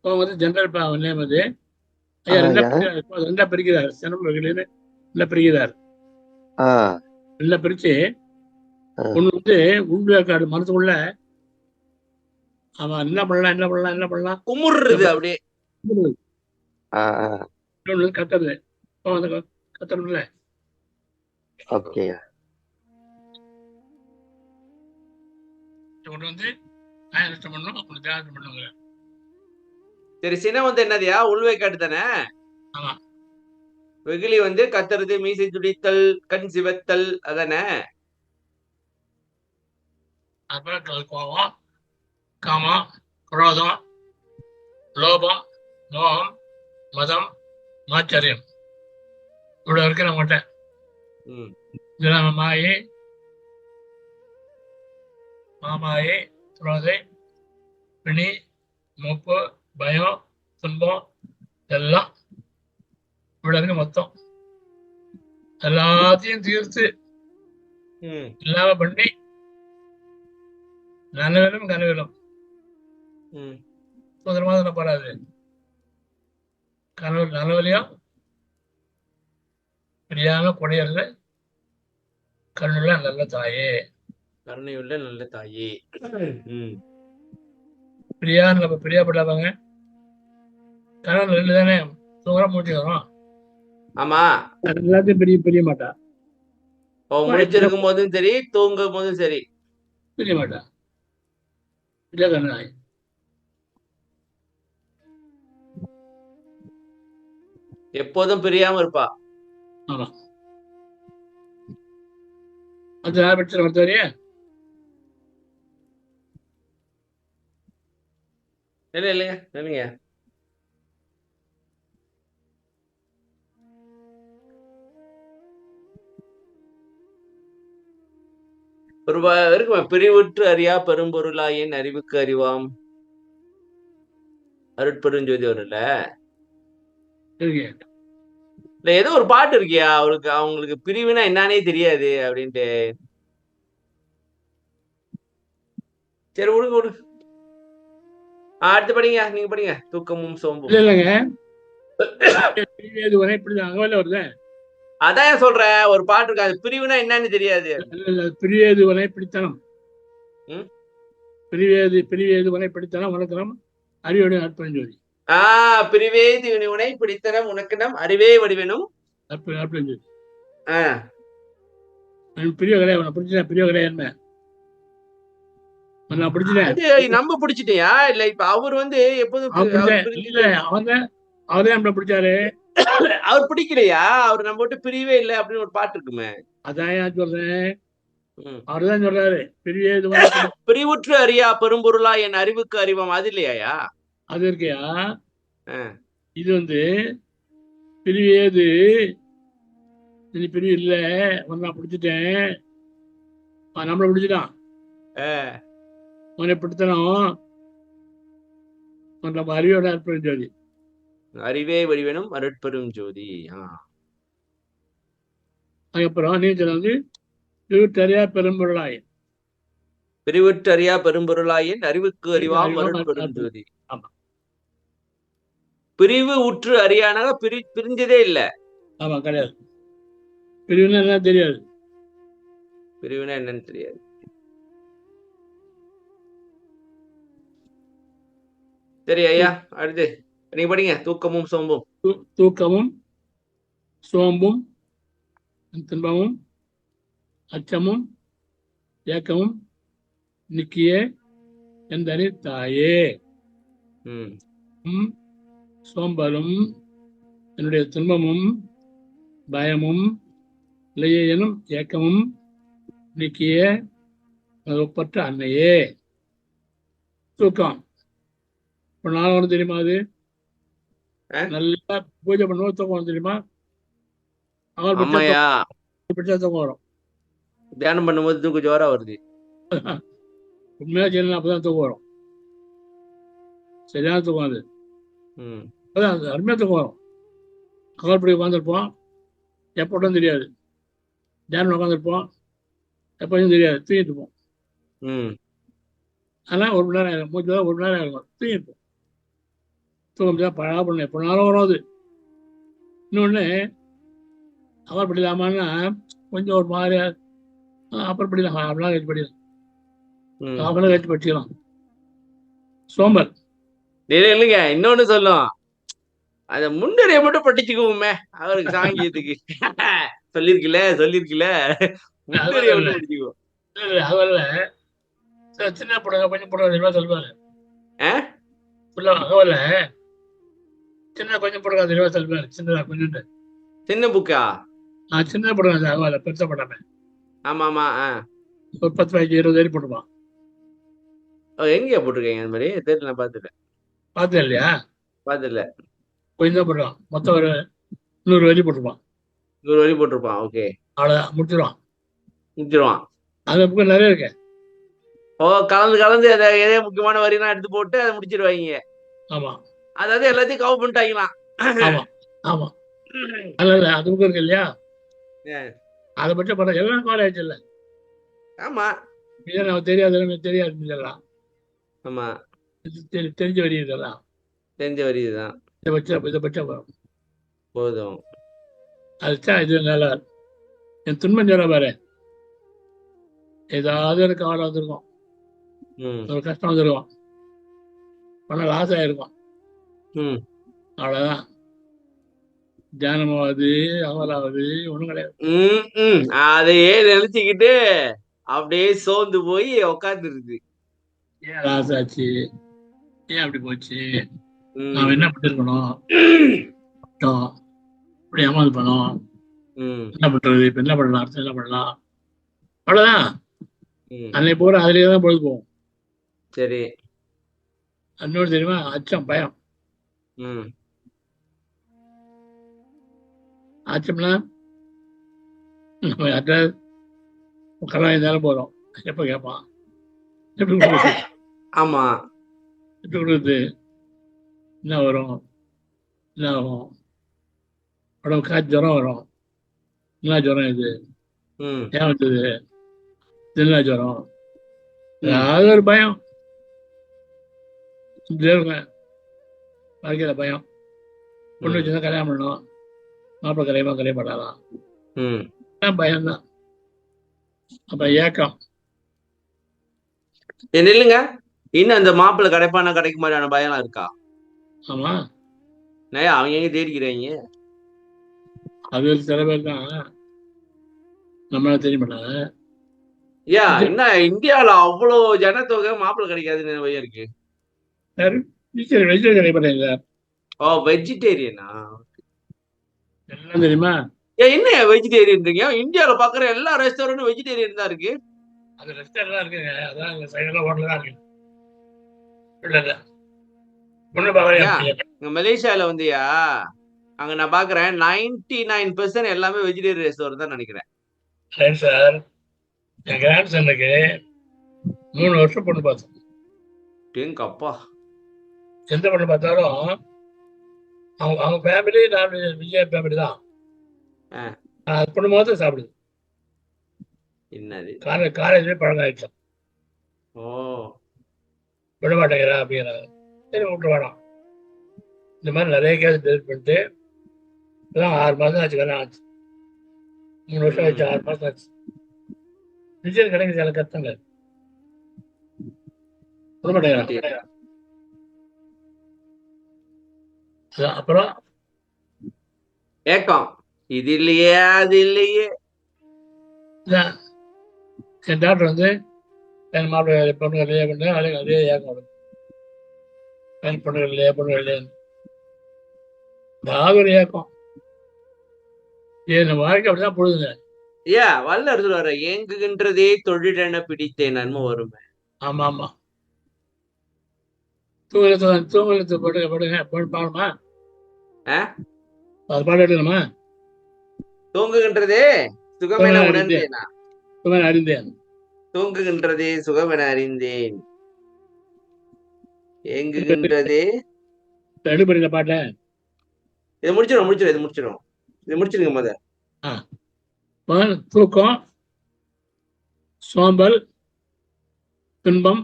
கோபம் வந்து ஜெனரல் நேம் அது. ஐயா ரெண்டா பிரிக்கிறார், சினம் வெகுளின்னு ரெண்டா பிரிக்கிறார். ரெண்டா பிரிச்சு ஒண்ணு வந்து உள்வேக்காடு, மனசுக்குள்ள அவன் என்ன பண்ணலாம் குமுறுறது, அப்படியே கத்துறது, கத்துறதுல. கொண்டு வந்து நஷ்டம் பண்ணும், அப்படி தியானம் பண்ணுவாங்க. சரி, சினம் வந்து என்னதையா உள்வைக்காடு தானே? ஆமா. வெகுளி வந்து கத்துறது, மீசை துடித்தல், கண் சிவத்தல் அதானே? அப்புறம் கோபம், காமம், குரோதம், லோபம், மோகம், மதம், மாச்சரியம், இவ்வளவு இருக்கு நம்மகிட்ட. இதெல்லாம் மாமாயே, துரோதை, பிணி, மூப்பு, பயம், துன்பம், எல்லாம் இவ்வளவு இருக்கு மொத்தம். எல்லாத்தையும் தீர்த்து இல்லாம பண்ணி நனவிலும் கனவிலும் சுதந்திரமா தானே போறாது. நனவிலையும் பிரியாம கொடையறது கருணையுள்ள நல்ல தாயே. கருணையுள்ள நல்ல தாயே. பிரியாப்படாதவங்க கனவு ரெண்டு தானே தூரம் மூச்சு வரும். ஆமா, எல்லாத்தையும் பிரிய மாட்டா. முடிச்சிருக்கும் போதும் சரி, தூங்கும் போதும் சரி பிரிய மாட்டா. இல்ல கண்ணாய் எப்போதும் பிரியாம இருப்பா. ஆமா. அது யார் படிச்சு ஒருத்தவரையே இல்லைங்க இல்லைங்க. இருக்குமா? பிரிவுற்று அறியா பெரும்பொருளாயின் அறிவுக்கு அறிவாம் அருட்பெருஞ்சோதி வரும்ல. இல்ல ஏதோ ஒரு பாட்டு இருக்கியா அவங்களுக்கு பிரிவுனா என்னன்னே தெரியாது அப்படின்ட்டு. சரி விடுங்க. அடுத்து படிங்க, நீங்க படிங்க. தூக்கமும் சோம்பும். இல்லைங்க, பிரிவேது உனை இப்படிதான் அகவல்ல வருது. அதான் சொல்றேன், ஒரு பாட்டு இருக்கு, அது பிரிவுனா என்னன்னு தெரியாது. பிரிவேது உனை பிடித்தனம், ம், பிரிவேது உனை பிடித்தனம் உனக்கு அறிவோடு அற்பஞ்சோதி. பிரிவேது உனை பிடித்தனம் உனக்கு நம் அறிவே வடிவெனும் அற்பஞ்சோதி. பிரிய கிடையாது, உன்னை பிடிச்சேன், பிரிய கிடையாது என்ன நான் பிடிச்சிட்டேன். நம்ம பிடிச்சிட்டியா இல்ல? இப்ப அவர் எப்போதும் அவர்தான் நம்மள பிடிச்சாரு. அவர் பிடிக்கலையா? அவர் நம்ம விட்டு பிரியவே இல்லை அப்படின்னு ஒரு பாட்டு இருக்குமே. அதான் சொல்றேன், அவர்தான் சொல்றாரு பிரிவேது பிரிவுற்று அறியா பெரும்பொருளா என் அறிவுக்கு அறிவம், அது இல்லையா? அது இருக்கையா? இது பிரிவேது பிரிவு இல்ல, நான் பிடிச்சிட்டேன், நம்மள பிடிச்சிட்டான், உன்னை பிடித்தனும் நம்ம அறிவோட அற்பெரும் ஜோதி. அறிவே வடிவெனும் அருட்பெரும் ஜோதி. அதுக்கப்புறம் நீ சொன்ன பிரிவுற்றறியா பெரும்பொருளாயின், பிரிவுற்றறியா பெரும்பொருளாயின் அறிவுக்கு அறிவாம் அருட்பெரும் ஜோதி. ஆமா, பிரிவு உற்று அறியானாக பிரிஞ்சதே இல்ல. ஆமா, கிடையாது. பிரிவுன்னா என்ன தெரியாது. பிரிவுனா என்னன்னு தெரியாது. சரி ஐயா, அடுத்து நீங்க படிங்க. தூக்கமும் சோம்பும். தூக்கமும் சோம்பும் துன்பமும் அச்சமும் ஏக்கமும் நிக்கிய எந்தனி தாயே. சோம்பலும் என்னுடைய துன்பமும் பயமும் இல்லையே எனும் ஏக்கமும் நீக்கிய ஒப்பற்ற அன்னையே. தூக்கம் இப்ப நாள் வரும் தெரியுமா? அது நல்லா பூஜை பண்ணுவோம், தூக்கம் வரும் தெரியுமா? தூக்கம் வரும். தியானம் பண்ணும்போது தூக்கம் ஜோரா வருது. உண்மையா செய்யணும், அப்பதான் தூக்கம் வரும். சரியான தூக்கம் அது. அதான் அருமையா தூக்கம் வரும். கால்படி உட்காந்துருப்போம், எப்போட்டும் தெரியாது. தியானம் உட்காந்துருப்போம், எப்போதும் தெரியாது, தூங்கிட்டு இருப்போம். ஆனா 1 மணி நேரம் ஆகும், 1 மணி நேரம் ஆகும், தூங்கிருப்போம். தூக்கம் பழா பண்ண எப்போ நாளும் வரும் அது. இன்னொன்னு அவர் படிக்கலாமான்னா கொஞ்சம் ஒரு மாதிரி அப்புறம் படிக்கலாம், அப்படிலாம் கழிச்சு படிக்கலாம், அப்படிலாம் கழிச்சு படிச்சுக்கலாம். சோம்பல் இல்லைங்க, இன்னொன்னு சொல்லும், அத முன்னரைய மட்டும் படிச்சுக்குவோமே அவருக்கு சாங்கியத்துக்கு. சொல்லிருக்கல முன்னரைய மட்டும் படிச்சுக்குவோம். அவர்ல சின்ன படம் கொஞ்சம் படம் சொல்லுவாரு. அகவல்ல சின்ன கொஞ்சம் படம் தெளிவா சொல்லுவாரு. சின்னதா கொஞ்சம் சின்ன புக்கா? சின்ன படம் அகவல்ல, பெருசா படாம. ஆமா ஆமா. ஒரு 10, 15, 20 வரி போட்டுப்பான். எங்கயா போட்டிருக்கீங்க அந்த மாதிரி? தெரியல, நான் பாத்துட்டேன். பார்த்தது இல்லையா? பாத்துல கொஞ்சம் தான் போட்டுருவான். மொத்தம் ஒரு 100 வரி போட்டுருப்பான். 100 வரி போட்டிருப்பான். ஓகே, அவ்வளவுதான், முடிச்சிருவான். அந்த புக்கு நிறைய இருக்கு. கலந்து எதே முக்கியமான வரிலாம் எடுத்து போட்டு அதை முடிச்சிருவாங்க. ஆமா, அதாவது எல்லாத்தையும் கவர் பண்ணிட்டாங்களாம். ஆமா ஆமா, அல்ல அது புக்கு இருக்கு இல்லையா? அதை பற்றி படம் எல்லாம் காலேஜ் இல்ல. ஆமா, இதை நம்ம தெரியாது இதெல்லாம். ஆமா, தெரிஞ்ச வரி இதெல்லாம், தெரிஞ்ச வரி இதுதான். இதை பச்சா போதும். அதுதான் இது நல்லா. என் துன்பம் சொல்ல பாரு, ஏதாவது ஒரு கவலை வந்திருக்கும், ஒரு கஷ்டம் வந்திருக்கும், பணம் லாஸ் ஆயிருக்கும், அவ்வளவுதான். தியானமாவது அவலாவது ஒண்ணும் கிடையாது. அதையே நினைச்சுக்கிட்டு அப்படியே சோர்ந்து போய் உட்காந்துருது. ஏன் லாஸ் ஆச்சு, ஏன் அப்படி போச்சு, நாம என்ன பண்ணிருக்கணும், இப்படி ஏமாந்து பண்ணோம், என்ன பண்றது, இப்ப என்ன பண்ணலாம், அடுத்து என்ன பண்ணலாம், அவ்வளவுதான். அன்னைக்கு போற அதுலயே தான் பொழுது போகும். சரி, இன்னொரு தெரியுமா? அச்சம், பயம். அச்சம்னா நம்ம யார்ட்ட கடன் இருந்தாலும் போறோம், எப்ப கேட்பான், எப்படி கொடுக்குறது, ஆமா, எப்படி கொடுக்குறது, என்ன வரும், என்ன ஆகும், உடம்பு காய்ச்சி ஜுரம் வரும், என்ன ஜுரம் இது, ஏன் வந்தது, என்ன ஜுரம், அது ஒரு பயம். தேவங்க வாழ்க்கையில பயம். பொண்ணு வச்சுதான் கல்யாணம் பண்ணணும், மாப்பிள்ளை கரையமா கரைய மாட்டாராம், பயம்தான். அப்ப ஏக்கம். இல்லைங்க, இன்னும் அந்த மாப்பிள்ளை கிடைப்பானா கிடைக்க மாதிரியான பயம் இருக்கா? ஆமா, அவங்க எங்க தேடிக்கிறாங்க? அது சில பேர் தான், நம்மளால தெரிய மாட்டாங்க. என்ன இந்தியாவில அவ்வளவு ஜனத்தொகை மாப்பிள்ளை கிடைக்காதுன்னு பயம் இருக்கு. வெஜிடேரியன் கரைய மாட்டாங்க. ஓ, வெஜிடேரியனா? எல்லாம் தெரியுமா? என்ன வெஜிடேரியன்றீங்க? இந்தியாவில பாக்குற எல்லா ரெஸ்டாரண்டும் வெஜிடேரியன் தான் இருக்கு. அது ரெஸ்டாரண்ட் தான் இருக்குங்க, அதான் இந்த சைடுல ஹோட்டல் தான் இருக்கு. இல்ல பொண்ணு பாக்குறேன் மலேசியால வந்துயா, அங்க நான் பாக்குறேன் 99% எல்லாமே வெஜிடேரியன் ரெஸ்டாரண்ட் தான் நினைக்கிறேன். சரி சார், என் கிராண்ட் சனுக்கு 3 வருஷம் பொண்ணு பார்த்தோம். அப்பா, எந்த பொண்ணு பார்த்தாலும் அவங்க ஃபேமிலி, நான் விஜய் ஃபேமிலி தான். பொண்ணு மாத்திரம் சாப்பிடுது. என்னது காலேஜ்லேயே பழக்கம் ஆயிடுச்சோம். ஓ, விட மாட்டேங்கிறா அப்படிங்கிறாங்க. சரி விட்டு வேணாம். இந்த மாதிரி நிறைய கேஸ் டெலிட் பண்ணிட்டு இப்பதான் 6 மாசம் ஆச்சு, கல்யாணம் ஆச்சு. 3 வருஷம் ஆச்சு, 6 மாசம் ஆச்சு. விஜய் கிடைக்குது எனக்கு கஷ்டங்க. விட மாட்டேங்கிறா. அப்புறம் ஏக்கம், இது இல்லையே அது இல்லையே. என் டாக்டர் வந்து என் மாப்பிள்ளை பொண்ணுகள் இல்லையே பண்ண அதே ஏக்கம். என் பொண்ணுகள் இல்லையா இல்லையா ஒரு ஏக்கம். என் வாழ்க்கை அப்படிதான் பொழுதுங்க. வல்ல சொல்லுவாரு, ஏங்குகின்றதே தொழிலென பிடித்தேன் நன்மை வருமே. ஆமா ஆமா, தூங்கலத்து படுங்க பாடுமா, அது பாடு எடுக்கணுமா? தூங்குகின்றதே சுகமென உணர்ந்தேனா, அறிந்தேன். தூங்குகின்றதே சுகமென அறிந்தேன், ஏங்குகின்றதே. எடுபடின பாட்ட இதை முடிச்சிருங்க மத. தூக்கம், சோம்பல், துன்பம்,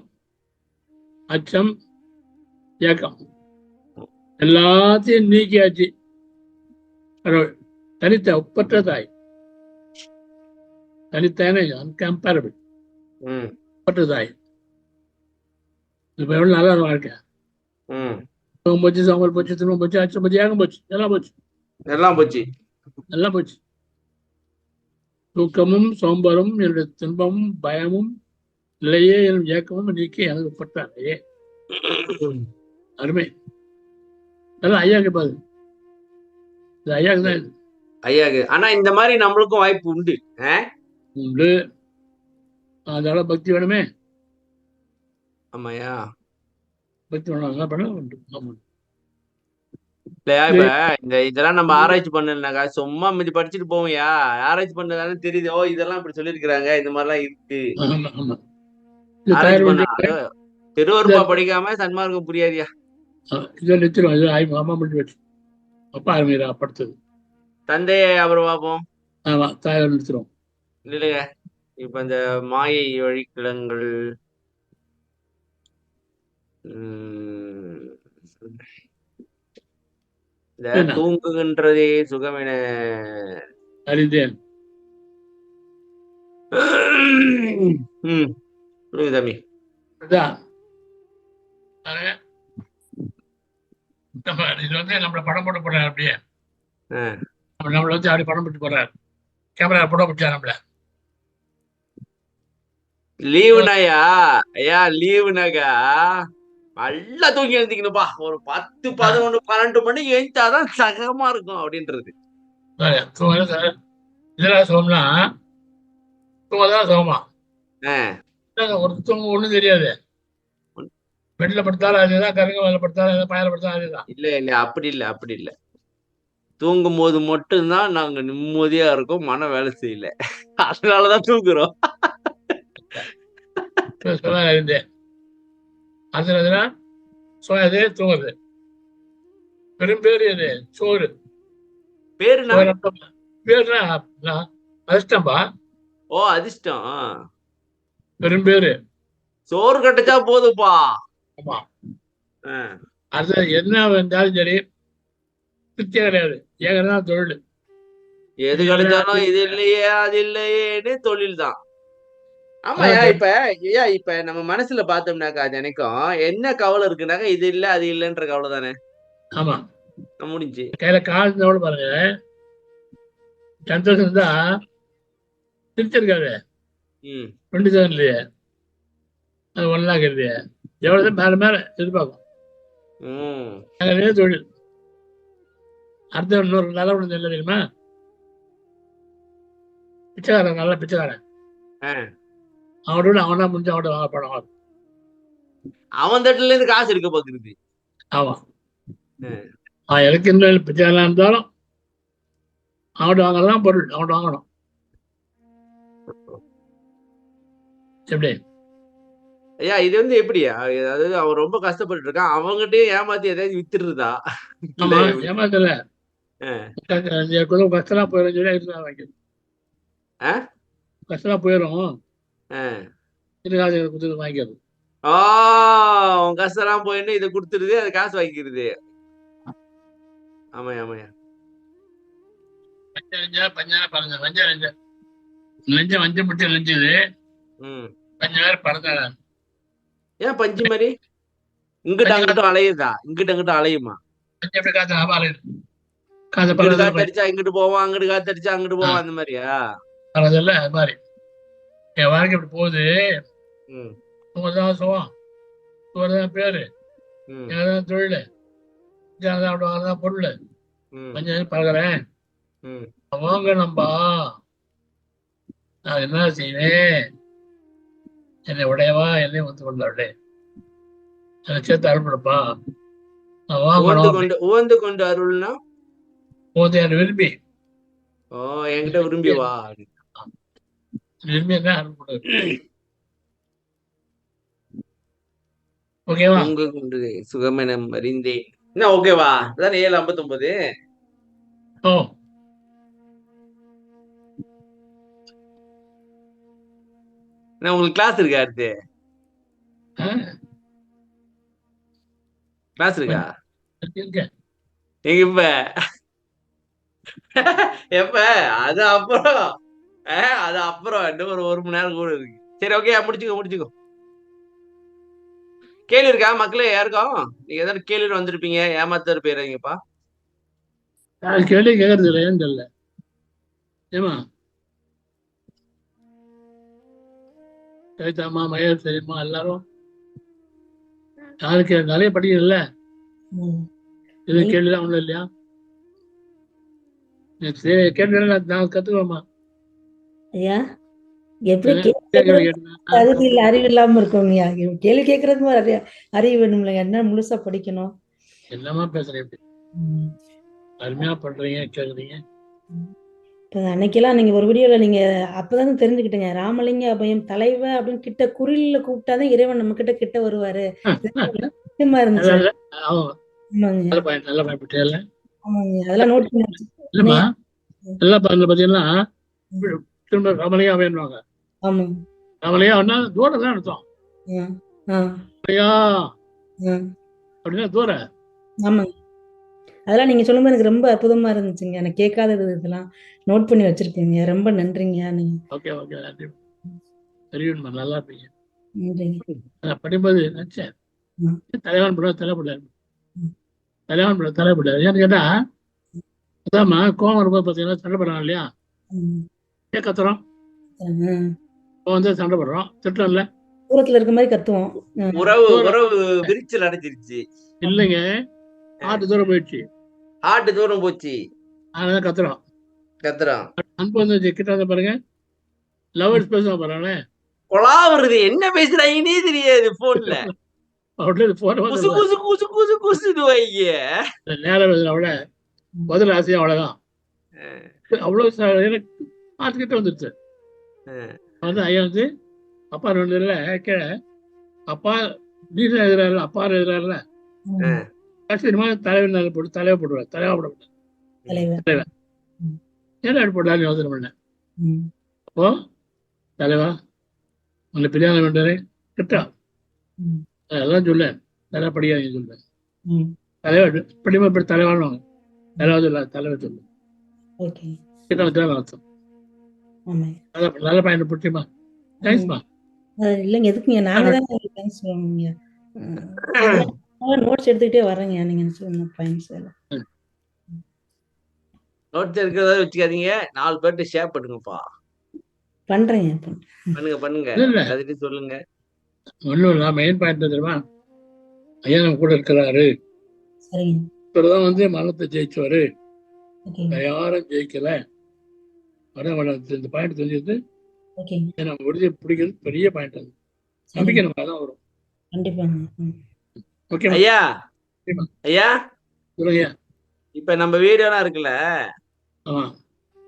அச்சம், ஏக்கம் எல்லாத்தையும் நீக்கியாச்சு. தனித்த ஒப்பற்ற தாய், தனித்தான அன்கம்பேரபிள் ஒப்பற்ற தாய். இப்ப எவ்வளவு நல்லா வாழ்க்கை. தூக்கம் போச்சு, சோம்பல் போச்சு, துன்பம் போச்சு, அச்சம் போச்சு, ஏகம் போச்சு, எல்லாம் போச்சு. தூக்கமும் சோம்பலும் என்னுடைய துன்பமும் பயமும் இல்லையே எனும் ஏக்கமும் நீக்கி எனக்கு ஒப்பற்றாயே. அருமை. அதெல்லாம் ஐயாக்கு பாது, ஐயாக்கு தான் இது. ஐயாக்கு. ஆனா இந்த மாதிரி நம்மளுக்கும் வாய்ப்பு உண்டு. அதனால பக்தி வேணுமே. ஆமாயா, பக்தி வேணும். என்ன பண்ண உண்டு. இப்ப இதெல்லாம் நம்ம ஆராய்ச்சி பண்ணலனாக்கா சும்மா மீதி படிச்சுட்டு போவோம்யா. ஆராய்ச்சி பண்ணதானே தெரியுது. ஓ, இதெல்லாம் இப்படி சொல்லிருக்கிறாங்க, இந்த மாதிரிலாம் இருக்கு. ஆராய்ச்சி பண்ண திருவருப்பா படிக்காம சன்மார்க்கம் புரியாதியா. இதை நிறுத்திடும். அம்மா முடிஞ்சு வச்சு அப்பா ஆரம்பிக்கிறா படுத்தது. தந்தையை அப்புறம் பார்ப்போம். ஆமா, தாயார் நிறுத்திடும். இல்லைங்க, இப்ப இந்த மாயை வழிக்கிழங்கள் தூங்குகின்றதே சுகமென அறிந்தேன். தம்பி, இது வந்து நம்மள படம் போட்டு போறாரு. அப்படியே நம்மள வச்சு அப்படி படம் போட்டு போறாரு. கேமரா படம் பிடிச்சா நம்மள. லீவுனாயா ஐயா, லீவுனாக்கா நல்லா தூங்கி எழுந்திக்கணும்பா. ஒரு 10, 11, 12 மணிக்கு எழுந்தாதான் சகமா இருக்கும் அப்படின்றது. இதெல்லாம் சோம்னா தூங்கதான் சோமா. ஒரு தூங்க ஒண்ணும் தெரியாது. பெட்ல படுத்தாலும் அதேதான், கருங்க மேல படுத்தாலும் பயல படுத்தாலும் அதேதான். இல்ல அப்படி இல்ல. தூங்கும் போது மட்டும்தான் நாங்க நிம்மதியா இருக்கோம், மன வேலை செய்யல, அதனாலதான் தூங்குறோம். அதுனா சோயாது தூங்குறது. பெரும் பேரு எது? சோறு. பேருனா அதிர்ஷ்டம்பா. ஓ, அதிர்ஷ்டம். பெரும் பேரு சோறு கட்டுச்சா போதுப்பா. ஆமா, அது என்ன இருந்தாலும் சரி திருப்தியே கிடையாது. ஏகதான் தொழில். எது கிடைச்சாலும் இது இல்லையே அது இல்லையேன்னு தொழில் தான். ஆமாயா. இப்ப நம்ம மனசுல பார்த்தோம்னாக்கா தினைக்கும் என்ன கவலை இருக்குனாக்கா இது இல்ல அது இல்லைன்ற கவலை தானே. ஆமா, முடிஞ்சு கையில காசு எவ்வளவு பாருங்க, சந்தோஷம் இருந்தா திருப்தி இருக்காது. 20,000 இல்லையே, அது 1 lakh இல்லையே, எவ்வளவு மேல மேல எதிர்பார்க்கும். தொழில் அடுத்த இன்னொரு நல்ல ஒண்ணு இல்லை தெரியுமா, பிச்சைக்காரன், நல்ல பிச்சைக்காரன், அவனோட அவனா முடிஞ்சு அவனோட வாங்க படம், அவன் தட்டுல இருந்து காசு எடுக்க பாக்குறது. ஆமா, எனக்கு இந்த பிச்சைக்காரன் இருந்தாலும் அவனோட வாங்கலாம் பொருள், அவனோட வாங்கணும். எப்படி ஐயா இது வந்து எப்படியா, அதாவது அவன் ரொம்ப கஷ்டப்பட்டு இருக்கான், அவங்ககிட்டயும் ஏமாத்தி ஏதாவது வித்துடுறதா? ஆமா, ஏமாத்தல, கஷ்டம் போயிடும் சொல்லி இருந்தா வாங்கிடும். கஷ்டம் போயிடும் குடுத்து வாங்கிக்கிறது. உன் கஷ்டம் போயின்னு இதை கொடுத்துருது, அது காசு வாங்கிக்கிறது. ஆமாயா ஆமாயா. வஞ்சம் மட்டும் நெஞ்சது கொஞ்சம் பேர் பறந்தாங்க. ஏன் பஞ்சு மாதிரி இங்கிட்ட அங்கிட்டும் அலையுதா? இங்கிட்ட அங்கிட்டும் அலையுமா? காத்தடிச்சா இங்கிட்டு போவான், அங்கிட்டு காத்தடிச்சா அங்கிட்டு போவான், அந்த மாதிரியா? அதெல்லாம் அது மாதிரி என் வாழ்க்கை இப்படி போகுது. சுகம் பேரு, தொழில், பொருள், கொஞ்சம் பழகிறேன். அவங்க நம்பா நான் என்ன செய்வேன், என்னை உடையவா என்னை வந்து கொண்டாடே, என்னை சேர்த்து அருள்படுப்பா, உவந்து கொண்டு அருள்னா விரும்பி என்கிட்ட விரும்பி வா, விரும்பி என்ன அருள்படு. ஓகேவா? உங்க கொண்டு சுகமென அறிந்தேன். என்ன ஓகேவா? அதான் 7:59. உங்களுக்கு கிளாஸ் இருக்கா? அடுத்து கிளாஸ் இருக்கா? எங்க எப்ப? அது அப்புறம் அது அப்புறம் இன்னும் ஒரு 1 மணி நேரம் கூட இருக்கு. சரி ஓகே, முடிச்சுக்கோ. கேள்வி இருக்கா மக்களே? யாருக்கும் நீங்க ஏதாவது கேள்வி வந்திருப்பீங்க, ஏமாத்தாரு போயிடுறீங்கப்பா. கேள்வி கேட்கறது இல்லை, ஏன்னு தெரியல. ஏமா கவிதாமா, மகேஷ், தெரியுமா, எல்லாரும் யாருக்கு நிறைய படிக்கல, இது கேள்விதான் ஒண்ணும் இல்லையா? கேள்வி நான் கத்துக்கோமா ஐயா, எப்படி அறிவு இல்லாம இருக்கோங்கய்யா? கேள்வி கேட்கறதுக்கு அறிவு வேணும்ல, என்ன முழுசா படிக்கணும். என்னமா பேசுறேன், எப்படி அருமையா பண்றீங்க, கேக்குறீங்க. இப்போ அன்னைக்கெல்லாம் நீங்க ஒரு வீடியோல நீங்க அப்பதானே தெரிஞ்சுக்கிட்டீங்க, ராமலிங்க அபயம் தலைவர் அப்படின்னு கிட்ட குறியில கூப்பிட்டாதான் இறைவன் நம்ம கிட்ட வருவாரு. இருந்துச்சு. அதெல்லாம் நோட் பண்ணி இல்லம்மா, எல்லாம் பாத்தீங்கன்னா திரும்ப ராமலிங்க அபயன்வாங்க. ராமலியா தூரம் தான் அர்த்தம். அப்படின்னா தூரம். ஆமாங்க, அதெல்லாம் நீங்க சொல்லும்போது எனக்கு ரொம்ப அற்புதமா இருந்துச்சுங்க. எனக்கு கேட்காதது இதெல்லாம் நோட் பண்ணி வச்சிருக்கீங்க. ரொம்ப நன்றிங்க. நீங்க ஓகே நன்றி. நல்லா இருப்பீங்க. படிப்பது நினைச்சேன் தலைவன் தலைப்படாது. ஏன்னு கேட்டா அதாம்மா கோவம் வரும்போது பாத்தீங்கன்னா சண்டை போடுறாங்க இல்லையா, கத்துறோம், வந்து சண்டை போடுறோம், திட்டம்ல தூரத்துல இருக்க மாதிரி கத்துவோம். உறவு விரிச்சல் அடைஞ்சிருச்சு இல்லைங்க, தூரம் போயிடுச்சு, அதனால கத்துறோம். அன்பு வந்து கிட்ட வந்து பாருங்க, லவர்ஸ் பேச பாருங்க, கொலாவுறது என்ன பேசுறாங்கன்னே தெரியாது போன்ல. நேரம் அவள பதில் ஆசையா அவ்வளவுதான். அவ்வளவு பார்த்துக்கிட்ட வந்துருச்சு. வந்து ஐயா வந்து அப்பா ரெண்டுல கீழே அப்பா நீர் எழுதுறாருல, அப்பா எழுதுறாருல, தலைவர் போட்டு தலைவர் போடுவார், தலைவர் ஏன்னா போட்டாரு யோசனை பண்ண. அப்போ தலைவா உங்களை பிரியாணம் பண்றாரு கிட்டா அதெல்லாம் சொல்ல நல்லா படிக்காதீங்க சொல்றேன். ம். தலைவர் படிமா இப்படி தலைவாழ்வாங்க. தலைவர் இல்லை தலைவர் சொல்லு. ஓகே. அர்த்தம். ஆமாம். நல்ல பையனை பிடிச்சிமா. தேங்க்ஸ்மா. இல்லைங்க, எதுக்குங்க நாங்கள் தான் தேங்க்ஸ் சொல்லுவீங்க. நோட்ஸ் எடுத்துக்கிட்டே வரேங்க. நீங்கள் சொன்ன பாயிண்ட்ஸ் எல்லாம் நோட்ஸ் எடுக்கிறத வச்சுக்காதீங்க, 4 பேர்கிட்ட ஷேர் பண்ணுங்கப்பா. பண்றேங்க. பண்ணுங்க எல்லாத்தையும் சொல்லுங்க. ஒன்றும் இல்லை, மெயின் பாயிண்ட் தெரியுமா, ஐயா நம்ம கூட இருக்கிறாரு. சரிங்க. இப்பதான் வந்து மரணத்தை ஜெயிச்சவரு, ஓகேங்க. யாரும் ஜெயிக்கல. இந்த பாயிண்ட் தெரிஞ்சது ஓகேங்க. நம்ம உறுதியை பிடிக்கிறது பெரிய பாயிண்ட். அது நம்பிக்கை நம்ம தான் வரும். கண்டிப்பாங்க. ஓகே ஐயா. ஐயா சொல்லுங்க. இப்ப நம்ம வீடியோலாம் இருக்குல்ல, ஆமா,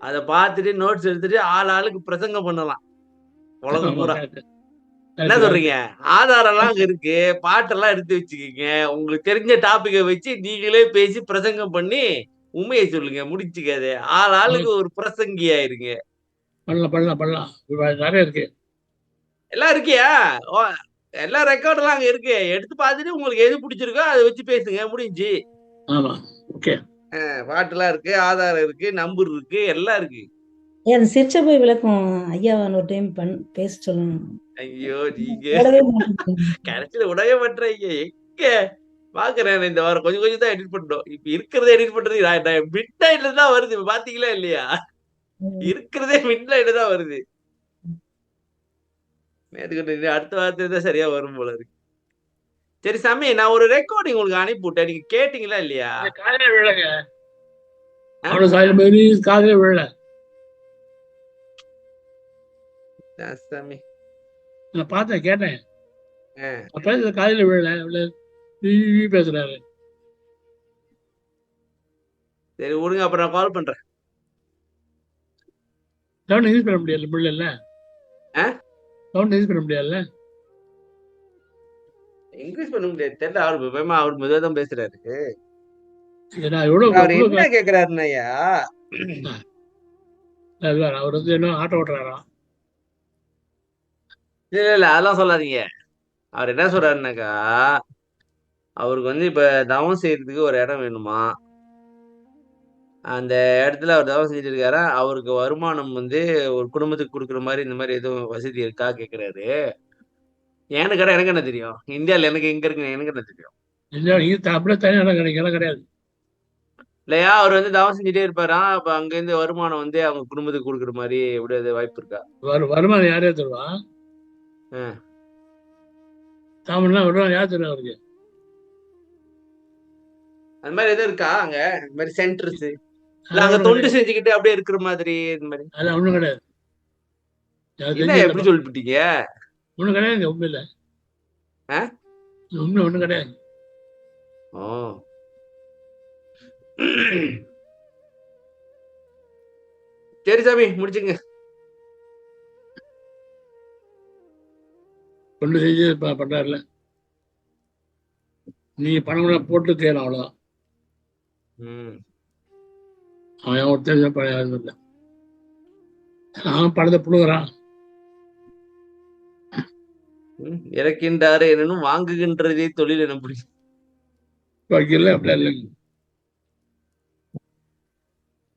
அத பார்த்துட்டு நோட்ஸ் எடுத்துட்டு ஆளுக்கு பிரசங்கம் பண்ணலாம் உலகம் பூரா. என்ன சொல்றீங்க? ஆதாரம் எல்லாம் அங்க இருக்கு, பாட்டெல்லாம் எடுத்து வச்சுக்கீங்க, உங்களுக்கு தெரிஞ்ச டாபிக்கை வச்சு நீங்களே பேசி பிரசங்கம் பண்ணி உண்மையை சொல்லுங்க, முடிச்சுக்காது. ஆளுக்கு ஒரு பிரசங்கி ஆயிருங்க. பண்ணலாம் நிறைய இருக்கு. எல்லாம் இருக்கியா? எல்லா ரெக்கார்ட் எல்லாம் அங்க இருக்கு, எடுத்து பார்த்துட்டு உங்களுக்கு எது பிடிச்சிருக்கோ அதை வச்சு பேசுங்க, முடிஞ்சு. ஆமா, ஓகே. பாட்டுலாம் இருக்கு, ஆதாரம் இருக்கு, நம்பர் இருக்கு, எல்லாம் இருக்கு. அந்த சிற்சபை விளக்கம் ஐயா ஒரு டைம் பேச சொல்லணும். ஐயோ, நீங்க கடைசியில உடவே பண்றீங்க. எங்க பாக்குறேன், இந்த வாரம் கொஞ்சம் கொஞ்சம் தான் எடிட் பண்றோம். இப்ப இருக்கிறதே எடிட் பண்றது மிட் நைட்ல தான் வருது. பாத்தீங்களா இல்லையா? இருக்கிறதே மிட் நைட்ல தான் வருது. அடுத்த வாரத்துல தான் சரியா வரும் போல இருக்கு. சரி சாமி, நான் ஒரு ரெக்கார்டிங் உங்களுக்கு அனுப்பி விட்டேன், நீங்க கேட்டீங்களா இல்லையா? காலையில விழங்க, காலையில விழல சாமி. நான் பார்த்தேன், கேட்டேன். அப்ப காலையில விழல பேசுறாரு. சரி விடுங்க, அப்புறம் நான் கால் பண்றேன். சவுண்ட் யூஸ் பண்ண முடியல, முடியல. சவுண்ட் யூஸ் பண்ண முடியல, இங்கிலீஷ் பண்ண முடியாது. தெரியல, அவர் மெதுவா தான் பேசுறாரு. அவர் என்ன கேக்குறாருன்னா, அவர் வந்து என்ன ஆட்டோ ஓட்டுறாராம். இல்ல அதெல்லாம் சொல்லாதீங்க. அவர் என்ன சொல்றாருனாக்கா, அவருக்கு வந்து இப்ப தவம் செய்யறதுக்கு ஒரு இடம் வேணுமா, அந்த இடத்துல அவர் தவம் செஞ்சுட்டு இருக்காரா, அவருக்கு வருமானம் வந்து ஒரு குடும்பத்துக்கு கொடுக்குற மாதிரி இந்த மாதிரி எதுவும் வசதி இருக்கா கேக்குறாரு. எனக்கு என்ன தெரியும், இந்தியால எனக்கு எங்க இருக்கு, எனக்கு என்ன தெரியும். கிடையாது இல்லையா? அவர் வந்து தவம் செஞ்சுட்டே இருப்பாரா, அப்ப அங்க இருந்து வருமானம் வந்து அவங்க குடும்பத்துக்கு கொடுக்குற மாதிரி எப்படி வாய்ப்பு இருக்கா? வருமானம் யாரே தருவா? தாமல்லாம் வருவான், யார் தருவா அவருக்கு? அந்த மாதிரி எதுவும் இருக்கா அங்க, இந்த மாதிரி சென்டர்ஸ் இல்ல அங்க தொண்டு செஞ்சுக்கிட்டு அப்படியே இருக்கிற மாதிரி? இந்த மாதிரி அதெல்லாம் ஒண்ணும் கிடையாது. என்ன எப்படி சொல்லிட்டீங்க? ஒண்ணும் கிடையாது, உண்மை இல்ல. உண்மை ஒண்ணும் கிடையாது. சரி சாமி, முடிச்சுங்க. தொண்டு செஞ்சு பண்றாருல, நீ பணம் போட்டு செய்யலாம், அவ்வளவுதான். அவன் ஒருத்தர் இல்லை, அவன் பணத்தை புழுகிறான். இறக்கின்றாரு என்னன்னு வாங்குகின்றதே தொழில் என்ன பிடிக்கும். அப்படி இல்லைங்க.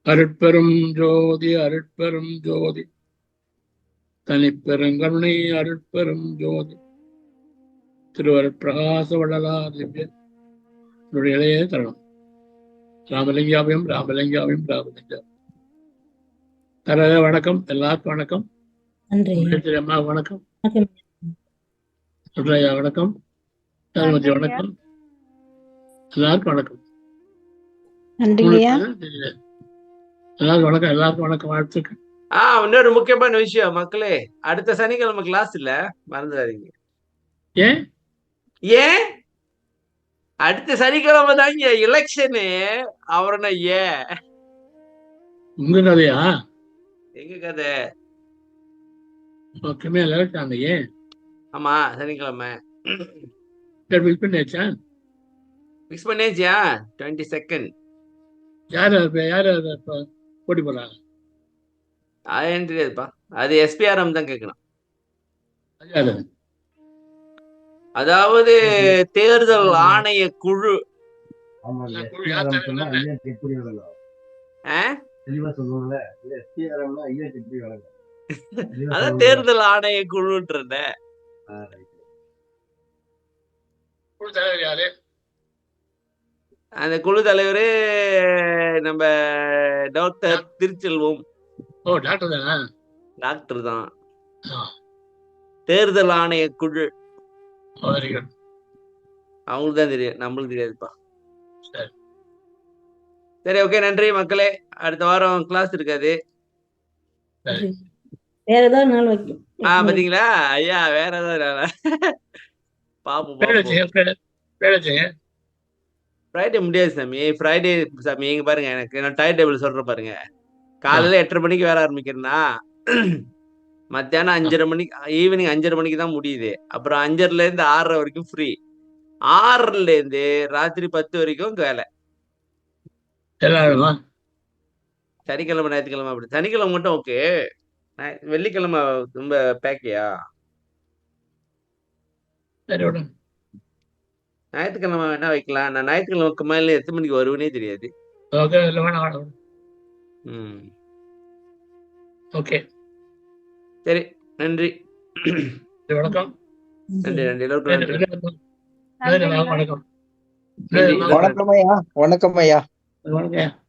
அருட்பெரும் ஜோதி அருட்பெரும் ஜோதி தனிப்பெருங்கருணை அருட்பெரும் ஜோதி திருவருட்பிரகாச வள்ளலார் திவ்ய இளைய தருணம் ராமலிங்காவையும் ராமலிங்காவையும் ராமலிங்கம் தர வணக்கம். எல்லாருக்கும் வணக்கம். அம்மா வணக்கம். சுற்றையா வணக்கம். வணக்கம். எல்லாருக்கும் வணக்கம். எல்லாருக்கும் வணக்கம். எல்லாருக்கும் வணக்கம், வாழ்த்துக்கள். இன்னொரு முக்கியமான விஷயம் மக்களே, அடுத்த சனிக்கிழமை கிளாஸ் இல்ல, மறந்துடாதீங்க. ஏன் அடுத்த சனிக்கிழமை தாங்க எலெக்ஷனு. அவரனா உங்க கதையா? எங்க கதை? ஏன்? ஆமா, சனிக்கிழமை பண்ணியாச்சா? ஃபிக்ஸ் பண்ணியாச்சியா? 22nd. யாரு போட்டி போடுறாங்க? அது தெரியாதுப்பா, அது SPRM தான் கேட்கணும். அதாவது தேர்தல் ஆணைய குழு. அதான் தேர்தல் ஆணைய குழுன்ற. அந்த குழு தலைவரு நம்ம டாக்டர் திருச்செல்வம். டாக்டர் தான். தேர்தல் ஆணைய குழு அவங்களுக்கு தான் தெரியும், நம்மளுக்கு தெரியாதுப்பா. சரி, ஓகே, நன்றி மக்களே. அடுத்த வாரம் கிளாஸ் இருக்காது. வேற ஏதாவது நாள் வைக்கும். பாத்தீங்களா ஐயா, வேற ஏதாவது பாப்போம். ஃப்ரைடே முடியாது சாமி. ஃப்ரைடே சாமி இங்க பாருங்க, எனக்கு நான் டைம் டேபிள் சொல்றேன் பாருங்க. காலையில 8:30 மணிக்கு வேலை ஆரம்பிக்கிறேன்னா மத்தியானம் 5:30 மணிக்கு, ஈவினிங் 5:30 மணிக்கு தான் முடியுது. அப்புறம் 5:30 இருந்து 6:30 வரைக்கும் ஃப்ரீ. 6:00 இருந்து ராத்திரி 10 வரைக்கும் வேலை. சனிக்கிழமை ஞாயிற்றுக்கிழமை அப்படி. சனிக்கிழமை மட்டும் ஓகே. வெள்ளிக்கிழமை ரொம்ப பேக்கியா? ஞாயிற்றுக்கிழமை என்ன வைக்கலாம்? நான் ஞாயிற்றுக்கிழமை மேல எத்தனை மணிக்கு வருவேனே தெரியாது. ஓகே, சரி, நன்றி. வணக்கம். நன்றி நன்றி எல்லோருக்கும் நன்றி. வணக்கம். வணக்கம் ஐயா. வணக்கம் ஐயா. வணக்கம்.